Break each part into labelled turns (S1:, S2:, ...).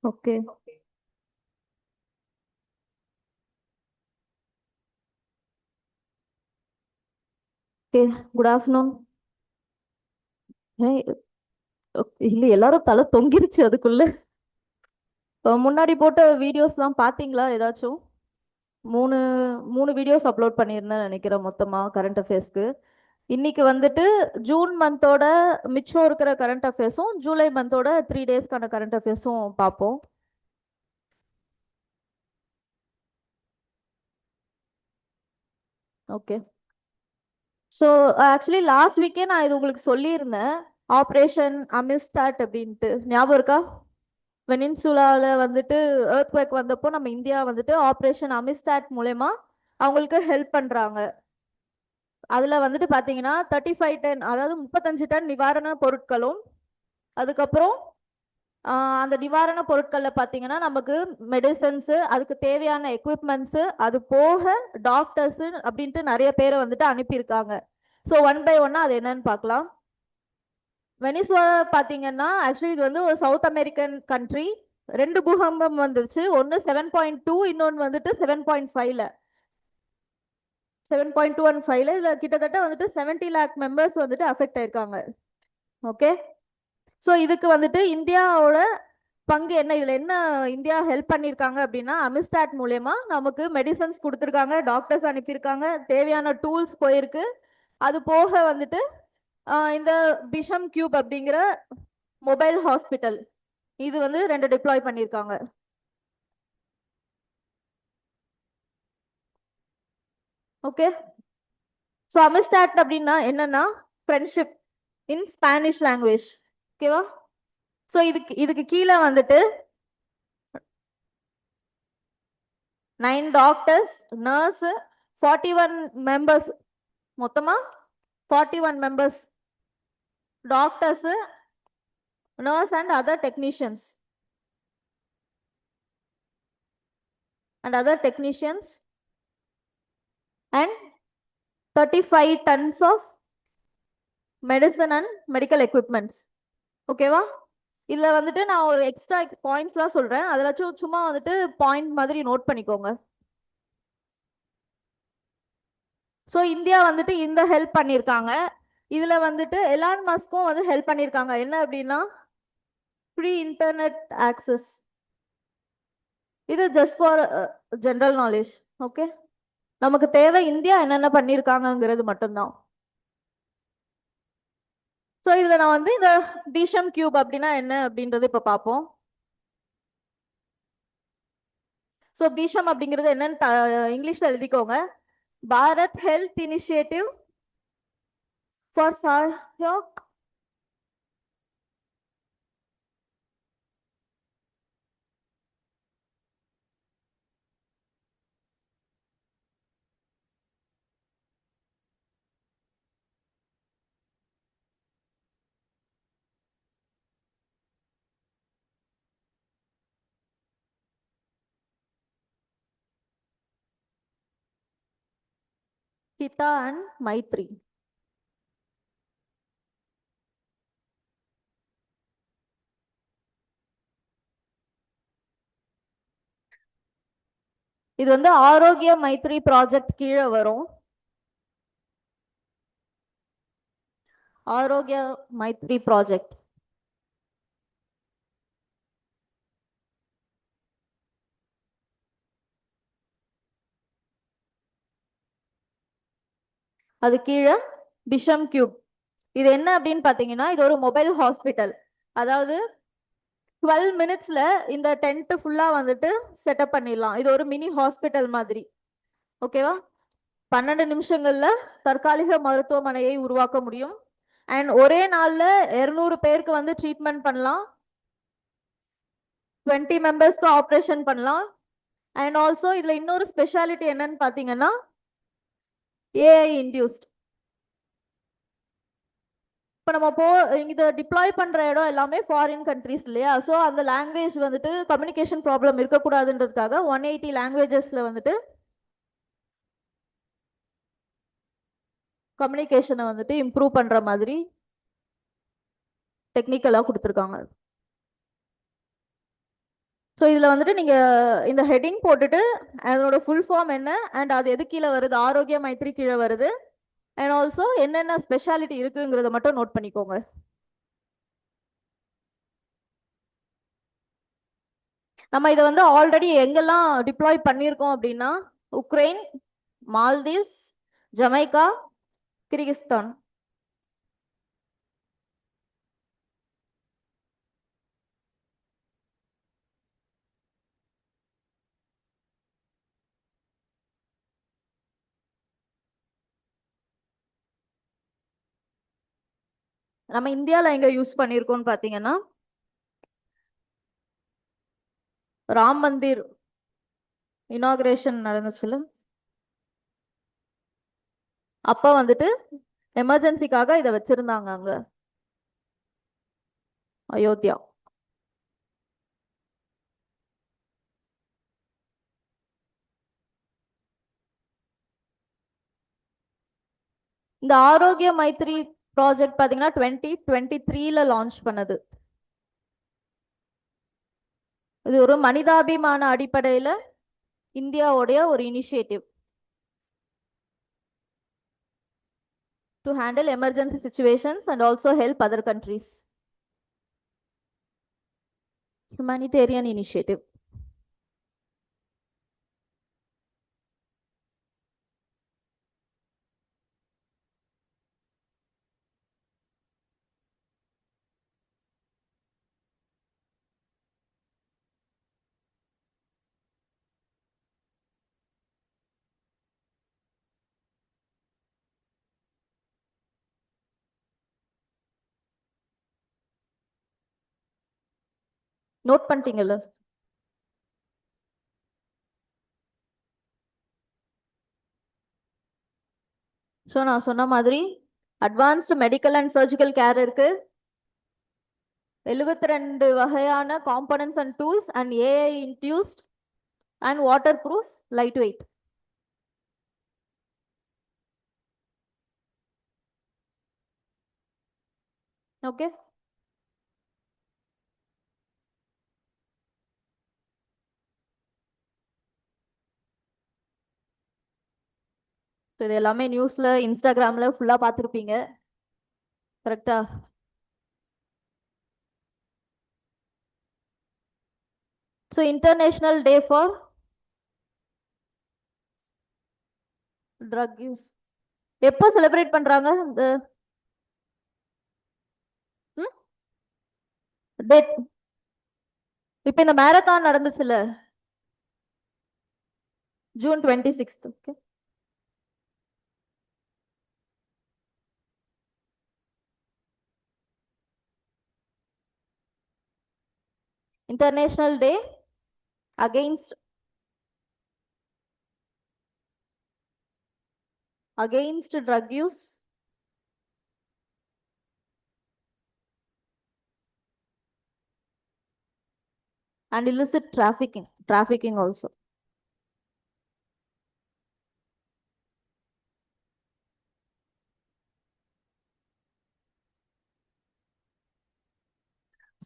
S1: Okay. Okay. Good afternoon. இல்ல, எல்லாரும் தலை தொங்கிருச்சு அதுக்குள்ள. முன்னாடி போட்ட வீடியோஸ்லாம் பாத்தீங்களா ஏதாச்சும்? மூணு மூணு வீடியோஸ் அப்லோட் பண்ணியிருந்தேன் நினைக்கிறேன் மொத்தமா கரண்ட் அஃபேர்ஸ்க்கு. இன்னைக்கு வந்துட்டு ஜூன் மந்தோட மிச்சம் இருக்கிற கரண்ட் அஃபேர்ஸும் ஜூலை மந்தோட 3 டேஸ்க்கான கரண்ட் அஃபேர்ஸும் பார்ப்போம். ஓகே. ஸோ ஆக்சுவலி லாஸ்ட் வீக்கே நான் இது உங்களுக்கு சொல்லியிருந்தேன். ஆப்ரேஷன் அமிஸ்டாட் அப்படின்ட்டு ஞாபகம் இருக்கா? வெனின்சுலால வந்துட்டு எர்த்குவேக் வந்தப்போ நம்ம இந்தியா வந்துட்டு ஆப்ரேஷன் அமிஸ்டாட் மூலயமா அவங்களுக்கு ஹெல்ப் பண்றாங்க. அதுல வந்துட்டு பாத்தீங்கன்னா 35 டன், அதாவது 35 டன் நிவாரண பொருட்களும், அதுக்கப்புறம் அந்த நிவாரண பொருட்கள்ல பாத்தீங்கன்னா நமக்கு மெடிசன்ஸ், அதுக்கு தேவையான எக்யூப்மெண்ட்ஸ், அது போக டாக்டர்ஸ் அப்படின்ட்டு நிறைய பேரை வந்துட்டு அனுப்பியிருக்காங்க. ஸோ ஒன் பை ஒன்னா அது என்னன்னு பார்க்கலாம். வெனிசுலா பாத்தீங்கன்னா ஆக்சுவலி இது வந்து ஒரு சவுத் அமெரிக்கன் கண்ட்ரி. ரெண்டு பூகம்பம் வந்துச்சு, ஒன்னு 7.2, இன்னொன்னு வந்துட்டு 7.5ல. 7.2 and 5ல இதுல கிட்டத்தட்ட வந்துட்டு 70 லேக் மெம்பர்ஸ் வந்துட்டு அஃபெக்ட் ஆயிருக்காங்க. ஓகே. ஸோ இதுக்கு வந்துட்டு இந்தியாவோட பங்கு என்ன, இதுல என்ன இந்தியா ஹெல்ப் பண்ணியிருக்காங்க அப்படின்னா, அமிஸ்டாட் மூலயமா நமக்கு மெடிசன்ஸ் கொடுத்துருக்காங்க, டாக்டர்ஸ் அனுப்பியிருக்காங்க, தேவையான டூல்ஸ் போயிருக்கு. அது போக வந்துட்டு இந்த பிஷம் கியூப் அப்படிங்கிற மொபைல் ஹாஸ்பிட்டல் இது வந்து 2 டிப்ளாய் பண்ணியிருக்காங்க. ஓகே. ஸோ அமிஸ்டாட் அப்படின்னா என்னன்னா ஃப்ரெண்ட்ஷிப் இன் ஸ்பானிஷ் லாங்குவேஜ். ஓகேவா? ஸோ இதுக்கு இதுக்கு கீழே வந்துட்டு 9 டாக்டர்ஸ், நர்ஸ், 41 மெம்பர்ஸ், மொத்தமா 41 members, doctors, nurse and other technicians and 35 tons of medicine and medical equipments. ஓகேவா? இதுல வந்துட்டு நான் ஒரு எக்ஸ்ட்ரா பாயிண்ட்ஸ்லாம் சொல்றேன், அதில் சும்மா வந்துட்டு பாயிண்ட் மாதிரி நோட் பண்ணிக்கோங்க. ஸோ இந்தியா வந்துட்டு இந்த ஹெல்ப் பண்ணியிருக்காங்க. இதுல வந்துட்டு எலான் மஸ்கும் வந்து ஹெல்ப் பண்ணியிருக்காங்க. என்ன அப்படின்னா ஃப்ரீ இன்டர்நெட் ஆக்சஸ். இது just for general knowledge. Okay. நமக்கு தேவை இந்தியா என்னென்ன பண்ணியிருக்காங்கிறது மட்டும்தான். ஸோ இதுல நான் வந்து இந்த பிஷம் கியூப் அப்படின்னா என்ன அப்படின்றது இப்ப பார்ப்போம். ஸோ பிஷம் அப்படிங்கிறது என்னன்னு இங்கிலீஷ்ல எழுதிக்கோங்க. Bharat health initiative for Sahyog Hita and Maitri. இது வந்து ஆரோக்கிய மைத்ரி ப்ராஜெக்ட் கீழே வரும். ஆரோக்கிய மைத்ரி ப்ராஜெக்ட். அது கீழே பிஷம் கியூப். இது என்ன அப்படின்னு பாத்தீங்கன்னா இது ஒரு மொபைல் ஹாஸ்பிட்டல். அதாவது 12 மினிட்ஸ்ல இந்த டென்ட் ஃபுல்லா வந்துட்டு செட்டப் பண்ணிடலாம். இது ஒரு மினி ஹாஸ்பிட்டல் மாதிரி. ஓகேவா? 12 நிமிஷங்கள்ல தற்காலிக மருத்துவமனையை உருவாக்க முடியும். அண்ட் ஒரே நாள்ல 200 பேருக்கு வந்து ட்ரீட்மெண்ட் பண்ணலாம். 20 மெம்பர்ஸ்க்கு ஆப்ரேஷன் பண்ணலாம். அண்ட் ஆல்சோ இதுல இன்னொரு ஸ்பெஷாலிட்டி என்னன்னு பாத்தீங்கன்னா ஏஐ இன்டியூஸ்ட். இப்போ நம்ம இதை டிப்ளாய் பண்ற இடம் எல்லாமே ஃபாரின் கண்ட்ரிஸ் இல்லையா? ஸோ அந்த லாங்குவேஜ் வந்துட்டு கம்யூனிகேஷன் ப்ராப்ளம் இருக்கக்கூடாதுன்றதுக்காக 180 லாங்குவேஜஸ்ல வந்துட்டு கம்யூனிகேஷனை வந்துட்டு இம்ப்ரூவ் பண்ற மாதிரி டெக்னிக்கலா கொடுத்துருக்காங்க. ஸோ இதில் வந்துட்டு இந்த ஹெட்டிங் போட்டுட்டு அதனோட ஃபுல் ஃபார்ம் என்ன அண்ட் அது எது கீழே வருது, ஆரோக்கிய மைத்ரி கீழே வருது, அண்ட் ஆல்சோ என்னென்ன ஸ்பெஷாலிட்டி இருக்குங்கிறத மட்டும் நோட் பண்ணிக்கோங்க. நம்ம இதை ஆல்ரெடி எங்கெல்லாம் டிப்ளாய் பண்ணியிருக்கோம் அப்படின்னா உக்ரைன், மால்தீவ்ஸ், ஜமைக்கா, கிர்கிஸ்தான். நம்ம இந்தியாவில் எங்க யூஸ் பண்ணியிருக்கோம்னு பார்த்தீங்கன்னா ராம் மந்திர் இனாகிரேஷன் நடந்துச்சுல, அப்ப வந்துட்டு எமர்ஜென்சிக்காக இதை வச்சிருந்தாங்க அங்க அயோத்தியா. இந்த ஆரோக்கிய மைத்ரி ப்ராஜெக்ட் பாத்தீங்கன்னா 2023 லான்ச் பண்ணது. இது ஒரு மனிதாபிமான அடிப்படையில இந்தியாவுடைய ஒரு initiative to handle emergency situations and also help other countries. Humanitarian initiative. Note பண்ணிட்டீங்கல்ல? ஸோ நான் சொன்ன மாதிரி advanced medical and surgical care இருக்கு, 72 வகையான components and tools and AI induced and waterproof lightweight. Okay. இது எல்லாமே நியூஸ்ல இன்ஸ்டாகிராம்ல ஃபுல்லா பார்த்துருப்பீங்க, கரெக்டா? So international day for drug use எப்போ செலிப்ரேட் பண்றாங்க? இந்த டேட் இப்போ இந்த மேரத்தான் நடந்துச்சுல்ல, June 26. Okay. International day against drug use and illicit trafficking also.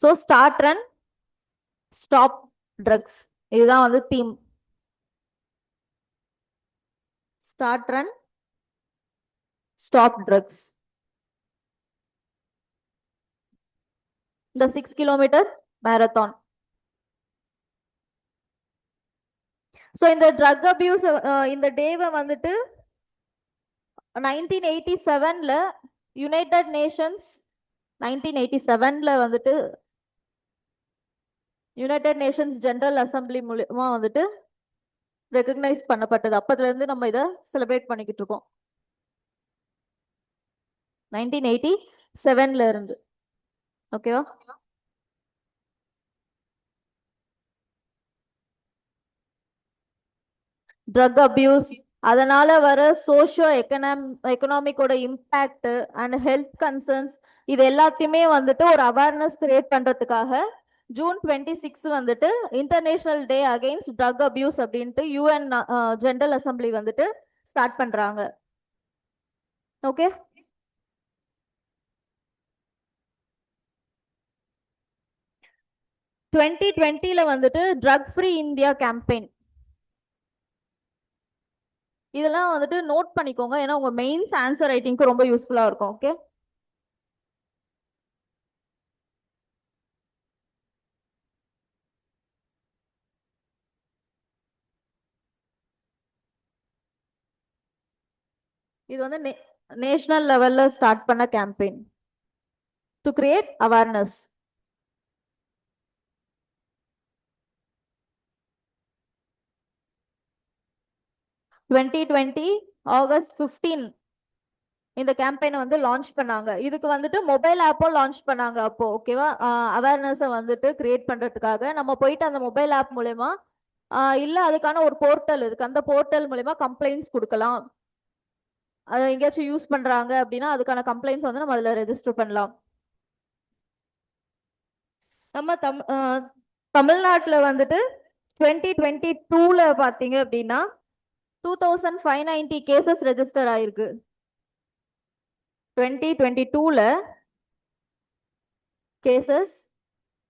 S1: So start, run, stop drugs, இதுதான் தீம். Start, run, stop drugs. இந்த 6 கிலோமீட்டர் மேரத்தான். ஸோ இந்த ட்ரக் அபியூஸ் இந்த டேவை 1987ல யுனைடெட் நேஷன்ஸ் 1987ல யுனைடெட் நேஷன்ஸ் ஜெனரல் அசம்பிளி மூலமா recognise பண்ணப்பட்டது. அப்பத்துல இருந்து நம்ம இதை செலிப்ரேட் பண்ணிக்கிட்டு இருக்கோம் 1987ல இருந்து. ஓகேவா? ட்ரக் அபியூஸ், அதனால வர சோஷியோ எக்கனாமிக்கோட இம்பாக்ட் அண்ட் ஹெல்த் கன்சர்ன்ஸ், இது எல்லாத்தையுமே ஒரு அவேர்னஸ் கிரியேட் பண்றதுக்காக June 26 international day against drug abuse அப்படின்ட்டு யூஎன் ஜெனரல் அசம்பிளி ஸ்டார்ட் பண்றாங்க. ஓகே. 2020ல வந்துட்டு ட்ரக் ஃப்ரீ இந்தியா கேம்பெயின். இதெல்லாம் வந்துட்டு நோட் பண்ணிக்கோங்க, ஏன்னா உங்க மெயின்ஸ் ஆன்சர் ரைட்டிங்க்கு ரொம்ப யூஸ்ஃபுல்லா இருக்கும். ஓகே, இது வந்து நேஷனல் லெவல்ல ஸ்டார்ட் பண்ண campaign to create awareness. 2020 August 15 இந்த கேம்பெயினை வந்து லான்ச் பண்ணாங்க. இதுக்கு வந்துட்டு மொபைல் ஆப்போ லான்ச் பண்ணாங்க அப்போ. ஓகேவா, அவேர்னஸை வந்துட்டு கிரியேட் பண்றதுக்காக நம்ம போயிட்டு அந்த மொபைல் ஆப் மூலயமா இல்ல அதுக்கான ஒரு போர்ட்டல் இருக்கு, அந்த போர்ட்டல் மூலயமா கம்ப்ளைண்ட்ஸ் கொடுக்கலாம். எங்கேயாச்சும் யூஸ் பண்றாங்க அப்படின்னா அதுக்கான கம்ப்ளைண்ட்ஸ் வந்து நம்ம அதுல ரெஜிஸ்டர் பண்ணலாம். நம்ம தமிழ்நாட்டில் வந்துட்டு 2022ல பாத்தீங்க அப்படின்னா 2590 கேசஸ் ரெஜிஸ்டர் ஆயிருக்கு. 2022ல கேசஸ்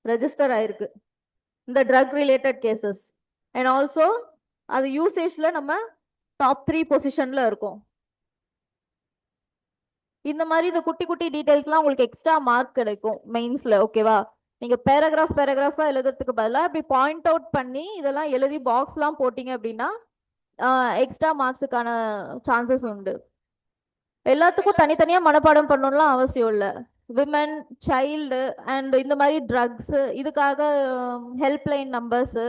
S1: ரெஜிஸ்டர் ஆயிருக்கு இந்த drug related cases. And also அது யூசேஜ்ல நம்ம டாப் 3 பொசிஷன்ல இருக்கும். இந்த மாதிரி இந்த குட்டி குட்டி டீடைல்ஸ்லாம் உங்களுக்கு எக்ஸ்ட்ரா மார்க் கிடைக்கும் மெயின்ஸ்ல. ஓகேவா, நீங்க பேராகிராஃபா எழுதுறதுக்கு பதிலாக இப்படி பாயிண்ட் அவுட் பண்ணி இதெல்லாம் எழுதி பாக்ஸ்லாம் போட்டீங்க அப்படின்னா எக்ஸ்ட்ரா மார்க்ஸுக்கான சான்சஸ் உண்டு. எல்லாத்துக்கும் தனித்தனியா மனப்பாடம் பண்ணணும்லாம் அவசியம் இல்லை. விமன், சைல்டு அண்ட் இந்த மாதிரி ட்ரக்ஸ், இதுக்காக ஹெல்ப்லைன் நம்பர்ஸ்,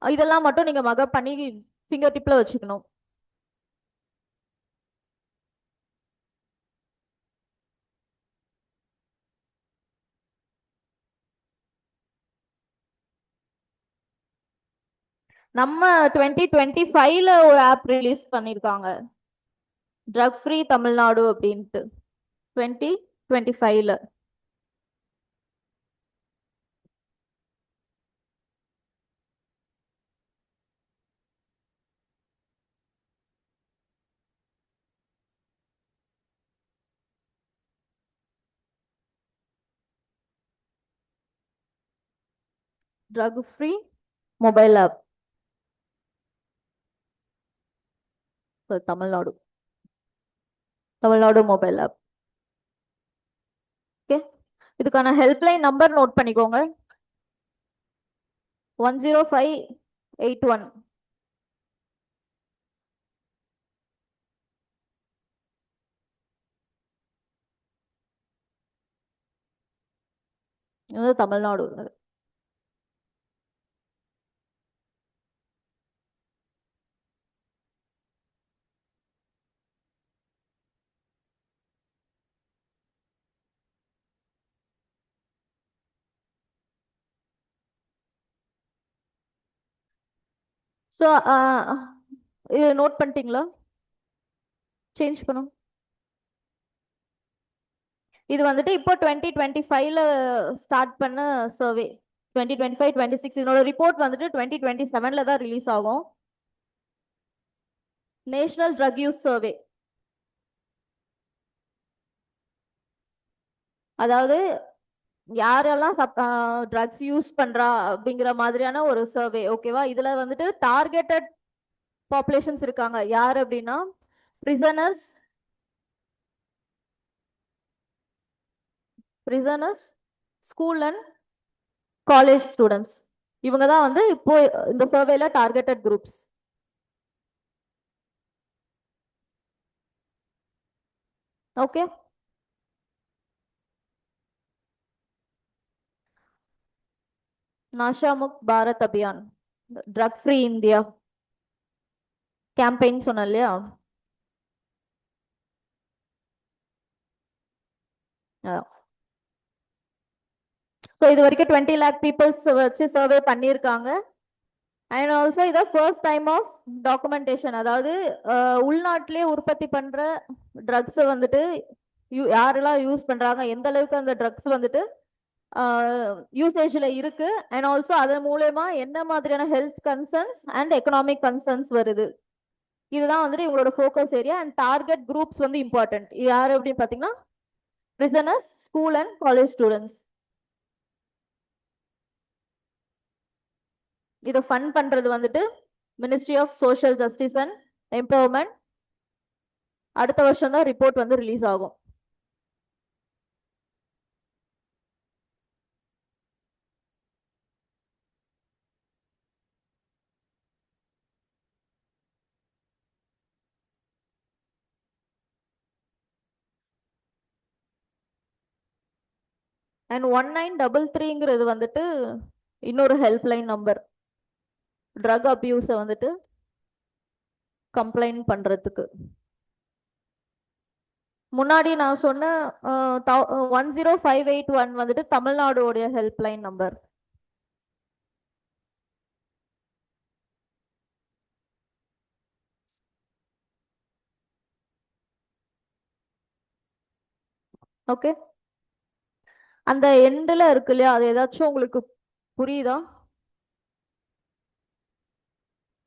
S1: இதெல்லாம் மட்டும் நீங்க மகப் பண்ணி ஃபிங்கர் டிப்ல வச்சுக்கணும். நம்ம 2025ல ஒரு ஆப் ரிலீஸ் பண்ணிருக்காங்க, ட்ரக் ஃப்ரீ தமிழ்நாடு அப்படின்ட்டு. 2025ல drug free mobile app Tamil Nadu, Tamil Nadu mobile app. Okay, இதுக்கான ஹெல்ப்லைன் நம்பர் நோட் பண்ணிக்கோங்க, 10581. இது தமிழ்நாடு. ஸோ இது நோட் பண்ணிட்டீங்களா? சேஞ்ச் பண்ணும். இது வந்துட்டு இப்போ 2025ல ஸ்டார்ட் பண்ண சர்வே. 2025 26 இதனோட ரிப்போர்ட் வந்துட்டு 2027ல தான் ரிலீஸ் ஆகும். நேஷனல் ட்ரக் யூஸ் சர்வே, அதாவது யாரெல்லாம் ட்ரக்ஸ் யூஸ் பண்றா அப்படிங்கிற மாதிரியான ஒரு சர்வே. ஓகேவா, இதுல வந்துட்டு டார்கெட்டட் பாப்புலேஷன்ஸ் இருக்காங்க. யார் அப்படின்னா prisoners, school and college students. இவங்க தான் வந்து இப்போ இந்த சர்வேல targeted groups. Okay, Nasha Mukt Bharat Abhiyan, drug free India campaign சொன்ன இல்லையா? ஸோ இது வரைக்கும் 20 லேக் பீப்புள்ஸ் வச்சு சர்வே பண்ணியிருக்காங்க. அண்ட் ஆல்சோ இதை ஃபர்ஸ்ட் டைம் ஆஃப் டாக்குமெண்டேஷன், அதாவது உள்நாட்டிலே உற்பத்தி பண்ற ட்ரக்ஸை வந்துட்டு யாரெல்லாம் யூஸ் பண்றாங்க, எந்த அளவுக்கு அந்த ட்ரக்ஸ் வந்துட்டு யூசேஜில் இருக்கு, அண்ட் ஆல்சோ அதன் மூலயமா என்ன மாதிரியான health concerns and economic concerns வருது. இதுதான் வந்துட்டு இவங்களோட focus area. And target groups வந்து இம்பார்ட்டன்ட். யார் அப்படின்னு பார்த்தீங்கன்னா prisoners, school and college students. இதை ஃபண்ட் பண்றது வந்துட்டு ministry of social justice and empowerment. அடுத்த வருஷம் தான் ரிப்போர்ட் வந்து ரிலீஸ் ஆகும். அண்ட் 1933ங்கிறது வந்துட்டு இன்னொரு ஹெல்ப்லைன் நம்பர், ட்ரக் அபியூஸை வந்துட்டு கம்ப்ளைண்ட் பண்றதுக்கு. முன்னாடி நான் சொன்ன 10581 வந்துட்டு தமிழ்நாடுடைய ஹெல்ப்லைன் நம்பர். ஓகே, அந்த எண்டில் இருக்கு இல்லையா, அது ஏதாச்சும் உங்களுக்கு புரியுதா?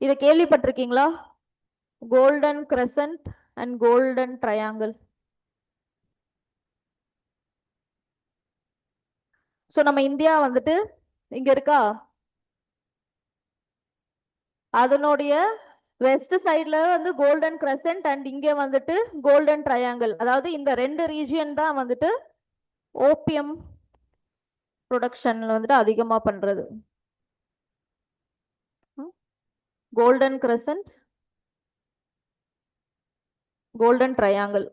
S1: இதை கேள்விப்பட்டிருக்கீங்களா? Golden crescent and golden triangle. So நம்ம இந்தியா வந்துட்டு இங்க இருக்கா, அதனுடைய வெஸ்ட் சைட்ல வந்து கோல்டன் கிரசன்ட் அண்ட் இங்க வந்துட்டு கோல்டன் ட்ரையாங்கிள். அதாவது இந்த ரெண்டு ரீஜியன் தான் வந்துட்டு ஓபியம் ப்ரொடக்ஷன்ல வந்துட்டு அதிகமா பண்றது. Golden crescent, golden triangle.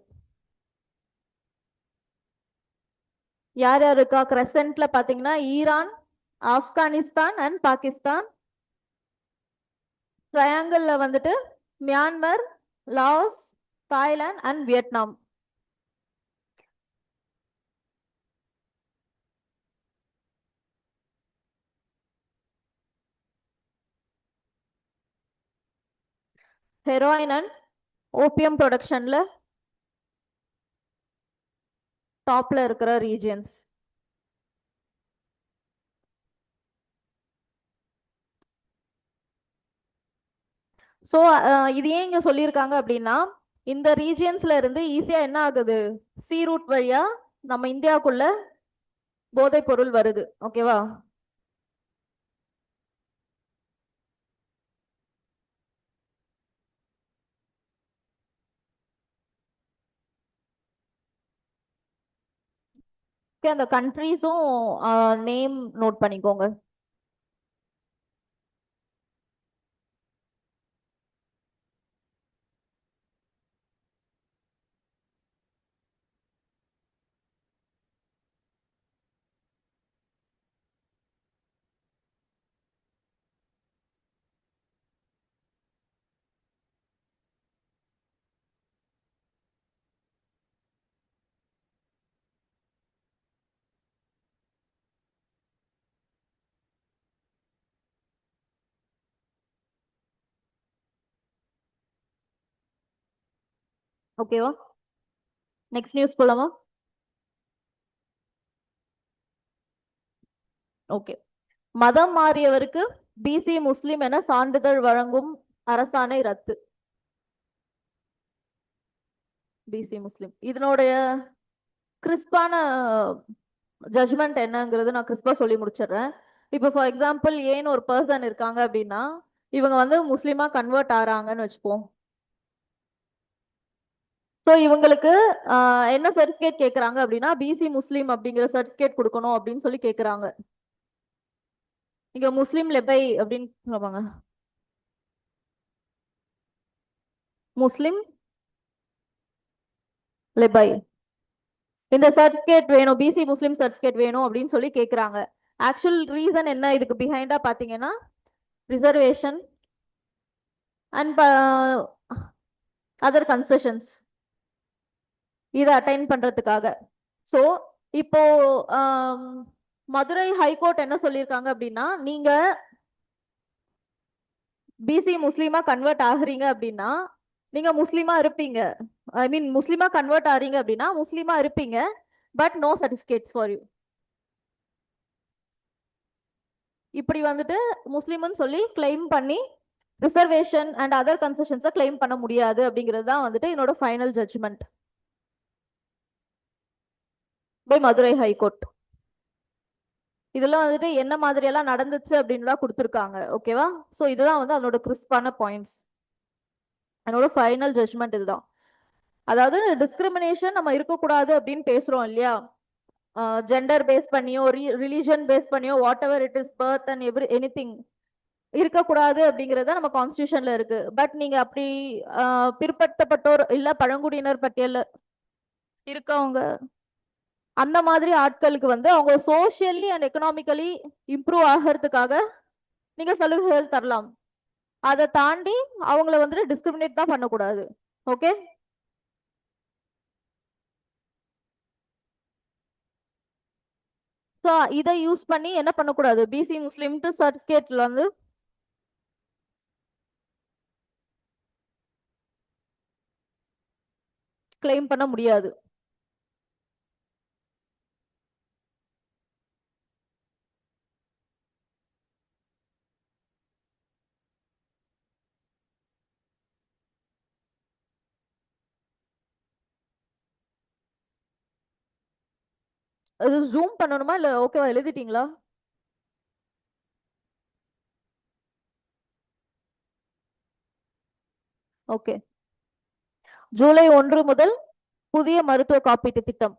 S1: யார் யார் இருக்கா கிரசன்ட்ல பாத்தீங்கன்னா? Iran, Afghanistan and Pakistan. ட்ரையாங்கிள்ல வந்துட்டு Myanmar, Laos, Thailand and Vietnam. Heroin and opium ப்ரொடக்ஷன்ல டாப்ல இருக்கிற ரீஜியன்ஸ். ஸோ இது ஏன் இங்க சொல்லியிருக்காங்க அப்படின்னா, இந்த ரீஜியன்ஸ்ல இருந்து ஈஸியா என்ன ஆகுது, சி ரூட் வழியா நம்ம இந்தியாவுக்குள்ள போதைப் பொருள் வருது. ஓகேவா? ஓகே, அந்த கண்ட்ரீஸும் நேம் நோட் பண்ணிக்கோங்க. ஓகேவா? நெக்ஸ்ட் நியூஸ் போலாமா? ஓகே. மதம் மாறியவருக்கு பிசி முஸ்லிம் என சான்றிதழ் வழங்கும் அரசாணை ரத்து. பிசி முஸ்லிம் இதனுடைய கிறிஸ்பான ஜட்ஜ்மெண்ட் என்னங்கிறது நான் கிறிஸ்பா சொல்லி முடிச்சிடுறேன். இப்போ ஃபார் எக்ஸாம்பிள் ஏன்னு ஒரு பர்சன் இருக்காங்க அப்படின்னா, இவங்க வந்து முஸ்லீமா கன்வெர்ட் ஆறாங்கன்னு வச்சுப்போம். ஸோ இவங்களுக்கு என்ன சர்டிஃபிகேட் கேட்குறாங்க அப்படின்னா, பிசி முஸ்லீம் அப்படிங்கிற சர்டிஃபிகேட் கொடுக்கணும் அப்படின்னு சொல்லி கேட்குறாங்க. இங்க முஸ்லீம் லெபை அப்படின்னு சொல்லுவாங்க. முஸ்லிம் லெபை இந்த சர்டிஃபிகேட் வேணும், பிசி முஸ்லீம் சர்டிஃபிகேட் வேணும் அப்படின்னு சொல்லி கேட்குறாங்க. ஆக்சுவல் ரீசன் என்ன இதுக்கு பிஹைண்டா பார்த்தீங்கன்னா, ரிசர்வேஷன் அண்ட் அதர் கன்செஷன்ஸ் இதை அட்டைன் பண்றதுக்காக. ஸோ இப்போ மதுரை ஹைகோர்ட் என்ன சொல்லியிருக்காங்க அப்படின்னா, நீங்க பிசி முஸ்லீமா கன்வெர்ட் ஆகுறீங்க அப்படின்னா நீங்க முஸ்லீமா இருப்பீங்க. ஐ மீன் முஸ்லீமா கன்வெர்ட் ஆறீங்க அப்படின்னா முஸ்லீமா இருப்பீங்க, but no certificates for you. இப்படி வந்துட்டு முஸ்லீம்னு சொல்லி கிளைம் பண்ணி ரிசர்வேஷன் அண்ட் அதர் கன்செஷன்ஸை கிளைம் பண்ண முடியாது அப்படிங்கிறது தான் வந்துட்டு என்னோட final judgement by Madurai high court. இதெல்லாம் வந்துட்டு என்ன மாதிரி எல்லாம் நடந்துச்சு அப்படின்னு தான் கொடுத்துருக்காங்க. ஓகேவா? ஸோ இதுதான் வந்து அதனோட கிறிஸ்பான பாயிண்ட்ஸ். என்னோட ஃபைனல் ஜட்ஜ்மெண்ட் இதுதான். அதாவது டிஸ்கிரிமினேஷன் நம்ம இருக்கக்கூடாது அப்படின்னு பேசுறோம் இல்லையா? ஜெண்டர் பேஸ் பண்ணியோ ரிலிஜன் பேஸ் பண்ணியோ what ever it is birth and anything இருக்கக்கூடாது அப்படிங்கறத நம்ம கான்ஸ்டியூஷன்ல இருக்கு. பட் நீங்க அப்படி பிற்படுத்தப்பட்டோர் இல்ல பழங்குடியினர் பட்டியல்ல இருக்கவங்க அந்த மாதிரி ஆட்களுக்கு வந்து அவங்க சோஷியலி அண்ட் எக்கனாமிக்கலி இம்ப்ரூவ் ஆகிறதுக்காக நீங்க சலுகைகள் தரலாம். அதை தாண்டி அவங்கள வந்துட்டு டிஸ்கிரிமினேட் தான் பண்ணக்கூடாது. ஓகே? ஸோ இதை யூஸ் பண்ணி என்ன பண்ணக்கூடாது, பிசி முஸ்லிம்ட்டு சர்டிஃபிகேட்ல வந்து கிளைம் பண்ண முடியாது. அது ஜூம் பண்ணணுமா இல்ல ஓகேவா எழுதிட்டீங்களா? ஓகே. ஜூலை 1 முதல் புதிய மருத்துவ காப்பீட்டு திட்டம்.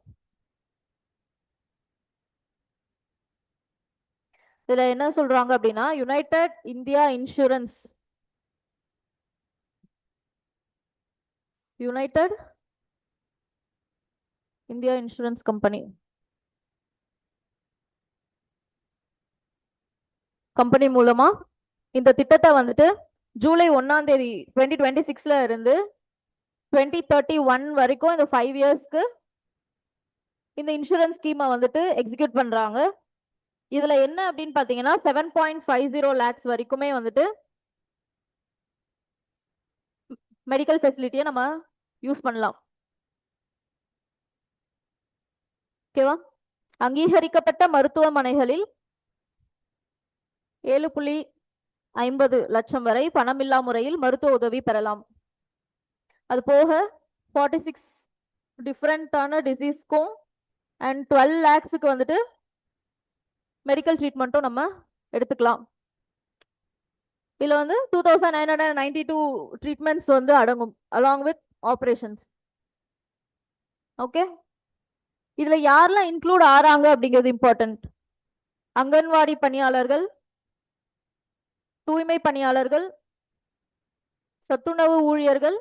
S1: இதுல என்ன சொல்றாங்க அப்படின்னா, United India insurance, United India insurance company மூலமா இந்த திட்டத்தை வந்துட்டு ஜூலை 1 2026 இருந்து 2031 வரைக்கும் இந்த 5 இயர்ஸ்க்கு இந்த இன்சூரன்ஸ் ஸ்கீமை வந்துட்டு எக்ஸிக்யூட் பண்றாங்க. இதுல என்ன அப்படின்னு பாத்தீங்கன்னா 7.50 lakhs வரைக்குமே வந்துட்டு மெடிக்கல் ஃபெசிலிட்டியை நம்ம யூஸ் பண்ணலாம். ஓகேவா? அங்கீகரிக்கப்பட்ட மருத்துவமனைகளில் 7.50 லட்சம் வரை பணமில்லா முறையில் மருத்துவ உதவி பெறலாம். அது போக 46 டிஃப்ரெண்டான டிசீஸ்க்கும் அண்ட் 12 lakhsக்கு வந்துட்டு மெடிக்கல் ட்ரீட்மெண்ட்டும் நம்ம எடுத்துக்கலாம். இதுல வந்து 2992 ட்ரீட்மெண்ட்ஸ் வந்து அடங்கும் அலாங் வித் ஆப்ரேஷன்ஸ். ஓகே? இதுல யாரெல்லாம் இன்க்ளூட் ஆறாங்க அப்படிங்கிறது இம்பார்ட்டன்ட். அங்கன்வாடி பணியாளர்கள், தூய்மை பணியாளர்கள், சத்துணவு ஊழியர்கள்,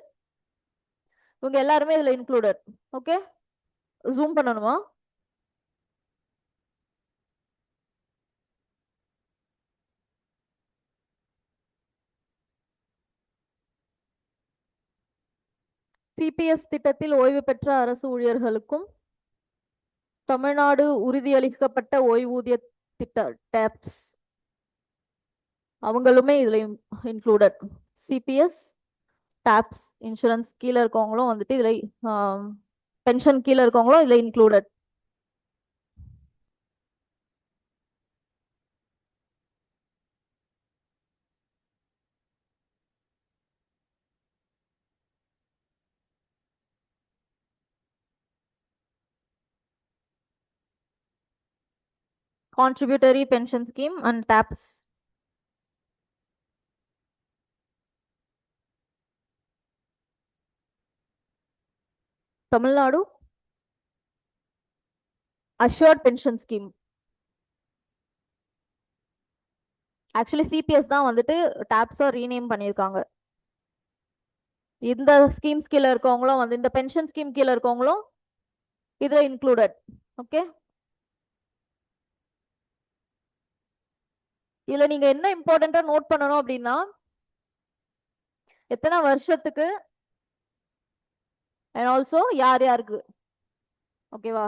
S1: இவங்க எல்லாருமே இதுல இன்க்ளூடட். ஓகே? ஜூம் பண்ணணுமா? சிபிஎஸ் திட்டத்தில் ஓய்வு பெற்ற அரசு ஊழியர்களுக்கும் தமிழ்நாடு உறுதியளிக்கப்பட்ட ஓய்வூதிய திட்ட டேப்ஸ் அவங்களுமே இதுல இன்க்ளூடட். சிபிஎஸ் டாப்ஸ் இன்சூரன்ஸ் கீழே இருக்கவங்களும் வந்துட்டு இதுல பென்ஷன் கீழே இருக்கவங்களும் இதுல included. Contributory pension scheme and TAPS. Tamil Nadu assured pension scheme. Actually CPS தான் வந்துட்டு டாப்ஸா ரீநேம் பண்ணியிருக்காங்க. இந்த ஸ்கீம்ஸ் கீழே இருக்கவங்களும் வந்து இந்த பென்ஷன் ஸ்கீம் கீழே இருக்கவங்களும் இதுல இன்க்ளூடட். ஓகே? இதுல நீங்க என்ன இம்பார்ட்டண்டா நோட் பண்ணணும் அப்படின்னா, எத்தனை வருஷத்துக்கு அண்ட் ஆல்சோ யார் யாருக்கு. ஓகேவா?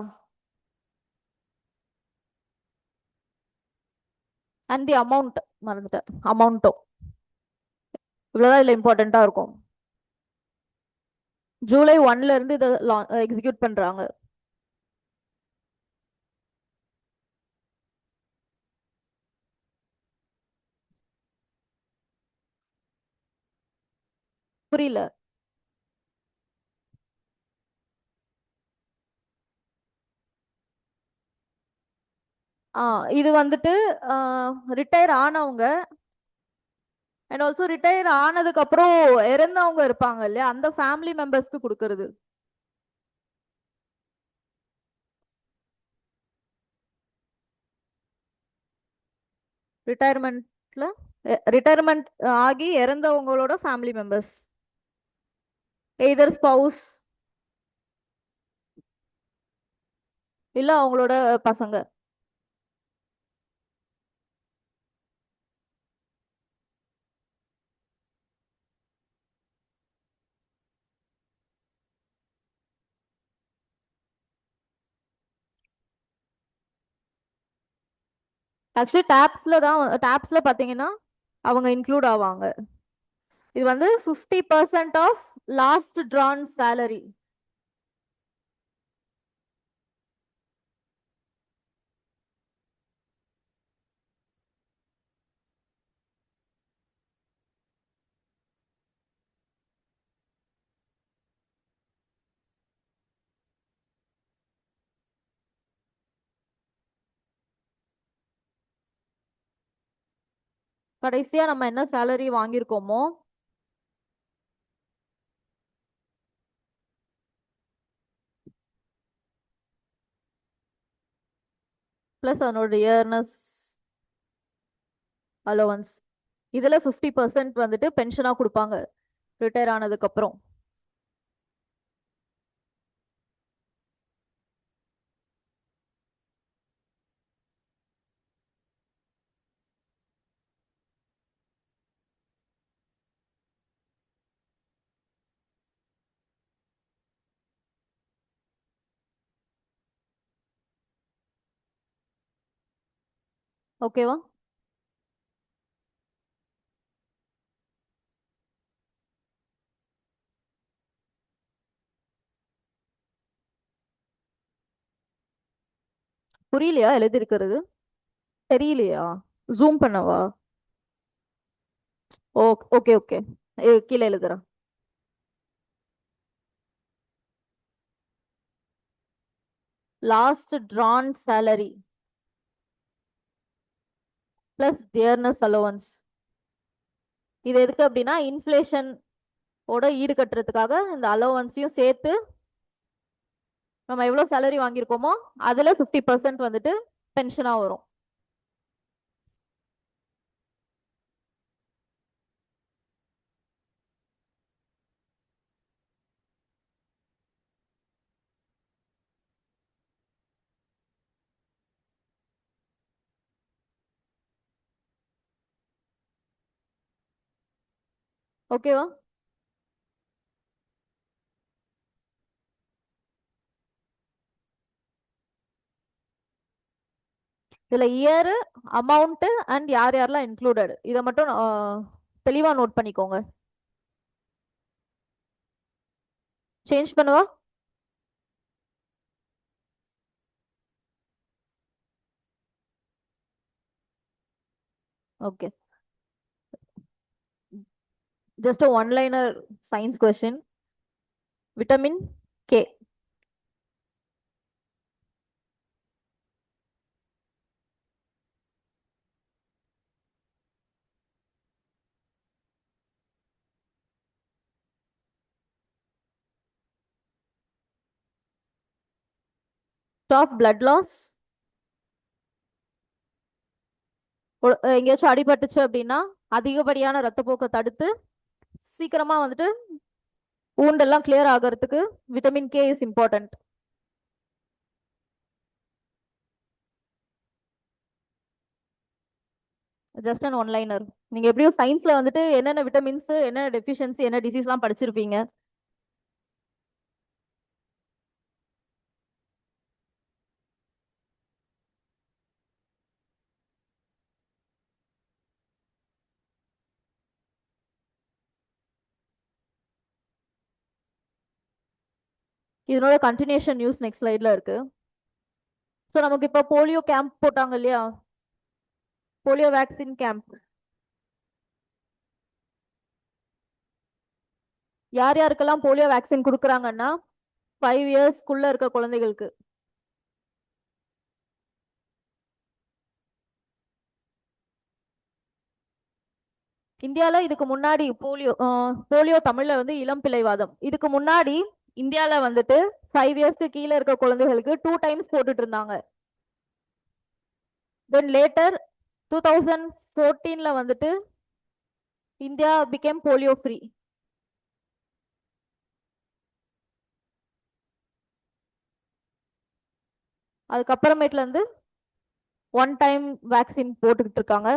S1: அண்ட் தி அமௌண்ட் மறந்துட்டேன், அமௌண்ட்டும். இவ்வளவுதான் இதுல இம்பார்ட்டண்டா இருக்கும். ஜூலை 1 இருந்து இதை எக்ஸிக்யூட் பண்றாங்க. புரியல. இது வந்துட்டு ரிட்டையர் ஆனவங்க அண்ட் ஆல்சோ ரிட்டையர் ஆனதுக்கு அப்புறம் இறந்தவங்க இருப்பாங்க இல்லையா, அந்த ஃபேமிலி மெம்பர்ஸ்க்கு கொடுக்கறது. ரிட்டையர்மெண்ட்ல ரிட்டையர்மெண்ட் ஆகி இறந்தவங்களோட ஃபேமிலி மெம்பர்ஸ், எய்தர் ஸ்பவுஸ் இல்ல அவங்களோட பசங்க. ஆக்சுவலி டேப்ஸ்ல பாத்தீங்கன்னா அவங்க இன்க்ளூட் ஆவாங்க. இது வந்து 50% ஆஃப் லாஸ்ட் drawn salary. கடைசியா நம்ம என்ன சேலரி வாங்கியிருக்கோமோ பிளஸ் அதனோட இயர்னஸ் அலோவன்ஸ், இதுல 50% வந்துட்டு பென்ஷனா கொடுப்பாங்க ரிட்டையர் ஆனதுக்கு அப்புறம். ஓகேவா? புரியலையா எழுதிருக்கிறது? தெரியலையா? ஜூம் பண்ணவா? ஓ, ஓகே ஓகே. கீழே எழுதுறேன். Last drawn salary plus dearness allowance. இது எதுக்கு அப்படின்னா இன்ஃப்ளேஷன் ஓட ஈடு கட்டுறதுக்காக இந்த அலோவன்ஸையும் சேர்த்து நம்ம எவ்வளவு சேலரி வாங்கியிருக்கோமோ அதுல 50% வந்துட்டு பென்ஷனா வரும். ஓகேவா? இதுல இயர், அமௌண்ட் அண்ட் யார் யாரெல்லாம் இன்க்ளூடட், இதை மட்டும் தெளிவா நோட் பண்ணிக்கோங்க. சேஞ்ச் பண்ணவா? Okay. Just one liner science question. Vitamin K. Stop blood loss. எங்கேயாச்சும் அடிபட்டுச்சு அப்படின்னா அதிகப்படியான ரத்தப்போக்கை தடுத்து சீக்கிரமா வந்துட்டு ஊண்டெல்லாம் கிளியர் ஆகிறதுக்கு vitamin K is important. Just and one liner. நீங்க எப்படியும் சயின்ஸ்ல வந்துட்டு என்னென்ன விட்டமின்ஸ், என்னென்ன டெஃபிஷியன்சி, என்ன டிசீஸ்லாம் படிச்சிருப்பீங்க. இதனோட கண்டினியூஷன் நியூஸ் நெக்ஸ்ட் ஸ்லைட்ல இருக்கு. ஸோ நமக்கு இப்போ போலியோ கேம்ப் போட்டாங்க இல்லையா, போலியோ வேக்சின் கேம்ப். யார் யாருக்கெல்லாம் போலியோ வேக்சின் கொடுக்குறாங்கன்னா 5 இயர்ஸ்க்குள்ள இருக்க குழந்தைகளுக்கு. இந்தியால இதுக்கு முன்னாடி போலியோ தமிழ்ல வந்து இளம் பிள்ளைவாதம். இதுக்கு முன்னாடி இந்தியால வந்துட்டு 5 இயர்ஸ்க்கு கீழே இருக்க குழந்தைகளுக்கு 2 டைம்ஸ் போட்டுட்டு இருந்தாங்க. தென் லேட்டர் 2014ல வந்துட்டு இந்தியா பிகேம் போலியோ ஃப்ரீ. அதுக்கப்புறமேட்ல இருந்து 1 டைம் வேக்சின் போட்டுக்கிட்டு இருக்காங்க.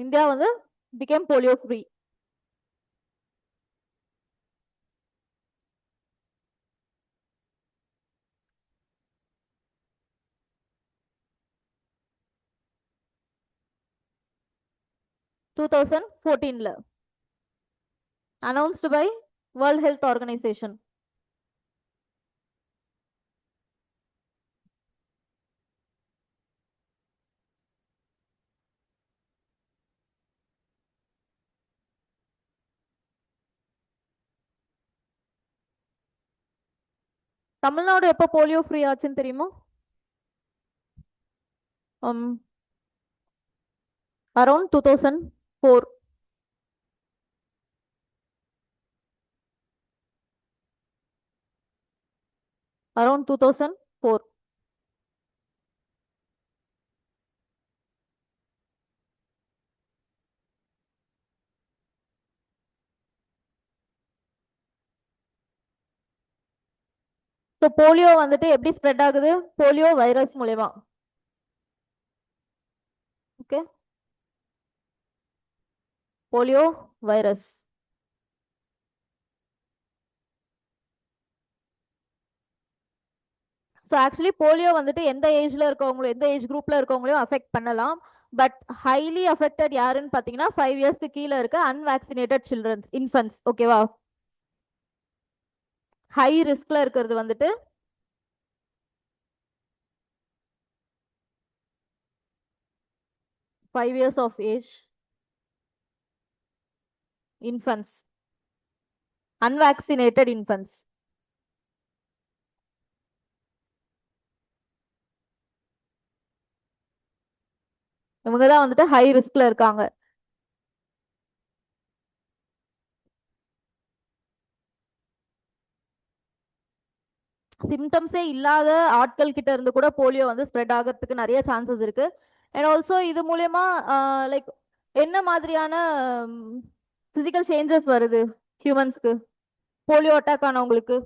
S1: இந்தியா வந்து became polio free. Two thousand ஃபோர்டீன்ல announced by world health organisation. Tamil Nadu எப்போ போலியோ ஃப்ரீ ஆச்சுன்னு தெரியுமா? அரௌண்ட் 2004. அரௌண்ட் 2004. ஸோ போலியோ வந்துட்டு எப்படி ஸ்ப்ரெட் ஆகுது? போலியோ வைரஸ் மூலயமா. Okay, polio virus. So actually polio வந்துட்டு எந்த ஏஜ்ல இருக்கவங்களும் எந்த ஏஜ் குரூப்ல இருக்கவங்களையும் அஃபெக்ட் பண்ணலாம். பட் ஹைலி அஃபெக்டட் யாருன்னு பார்த்தீங்கன்னா 5 இயர்ஸ்க்கு கீழே இருக்க அன்வேக்சினேட்டட் சில்ட்ரன்ஸ், இன்ஃபன்ட்ஸ். ஓகேவா? ஹை ரிஸ்க்ல இருக்கிறது வந்துட்டு 5 இயர்ஸ் ஆஃப் ஏஜ் இன்ஃபன்ட்ஸ், அன்வேக்சினேட்டட் இன்ஃபன்ட்ஸ். இவங்க தான் வந்துட்டு ஹை ரிஸ்க்ல இருக்காங்க. சிம்டம்ஸே இல்லாத ஆட்கள் கிட்ட இருந்து கூட போலியோ வந்து ஸ்ப்ரெட் ஆகிறதுக்கு நிறைய சான்சஸ் இருக்கு. அண்ட் ஆல்சோ இது மூலயமா லைக் என்ன மாதிரியான பிசிக்கல் சேஞ்சஸ் வருது ஹியூமன்ஸ்க்கு போலியோ அட்டாக் ஆனவங்களுக்கு?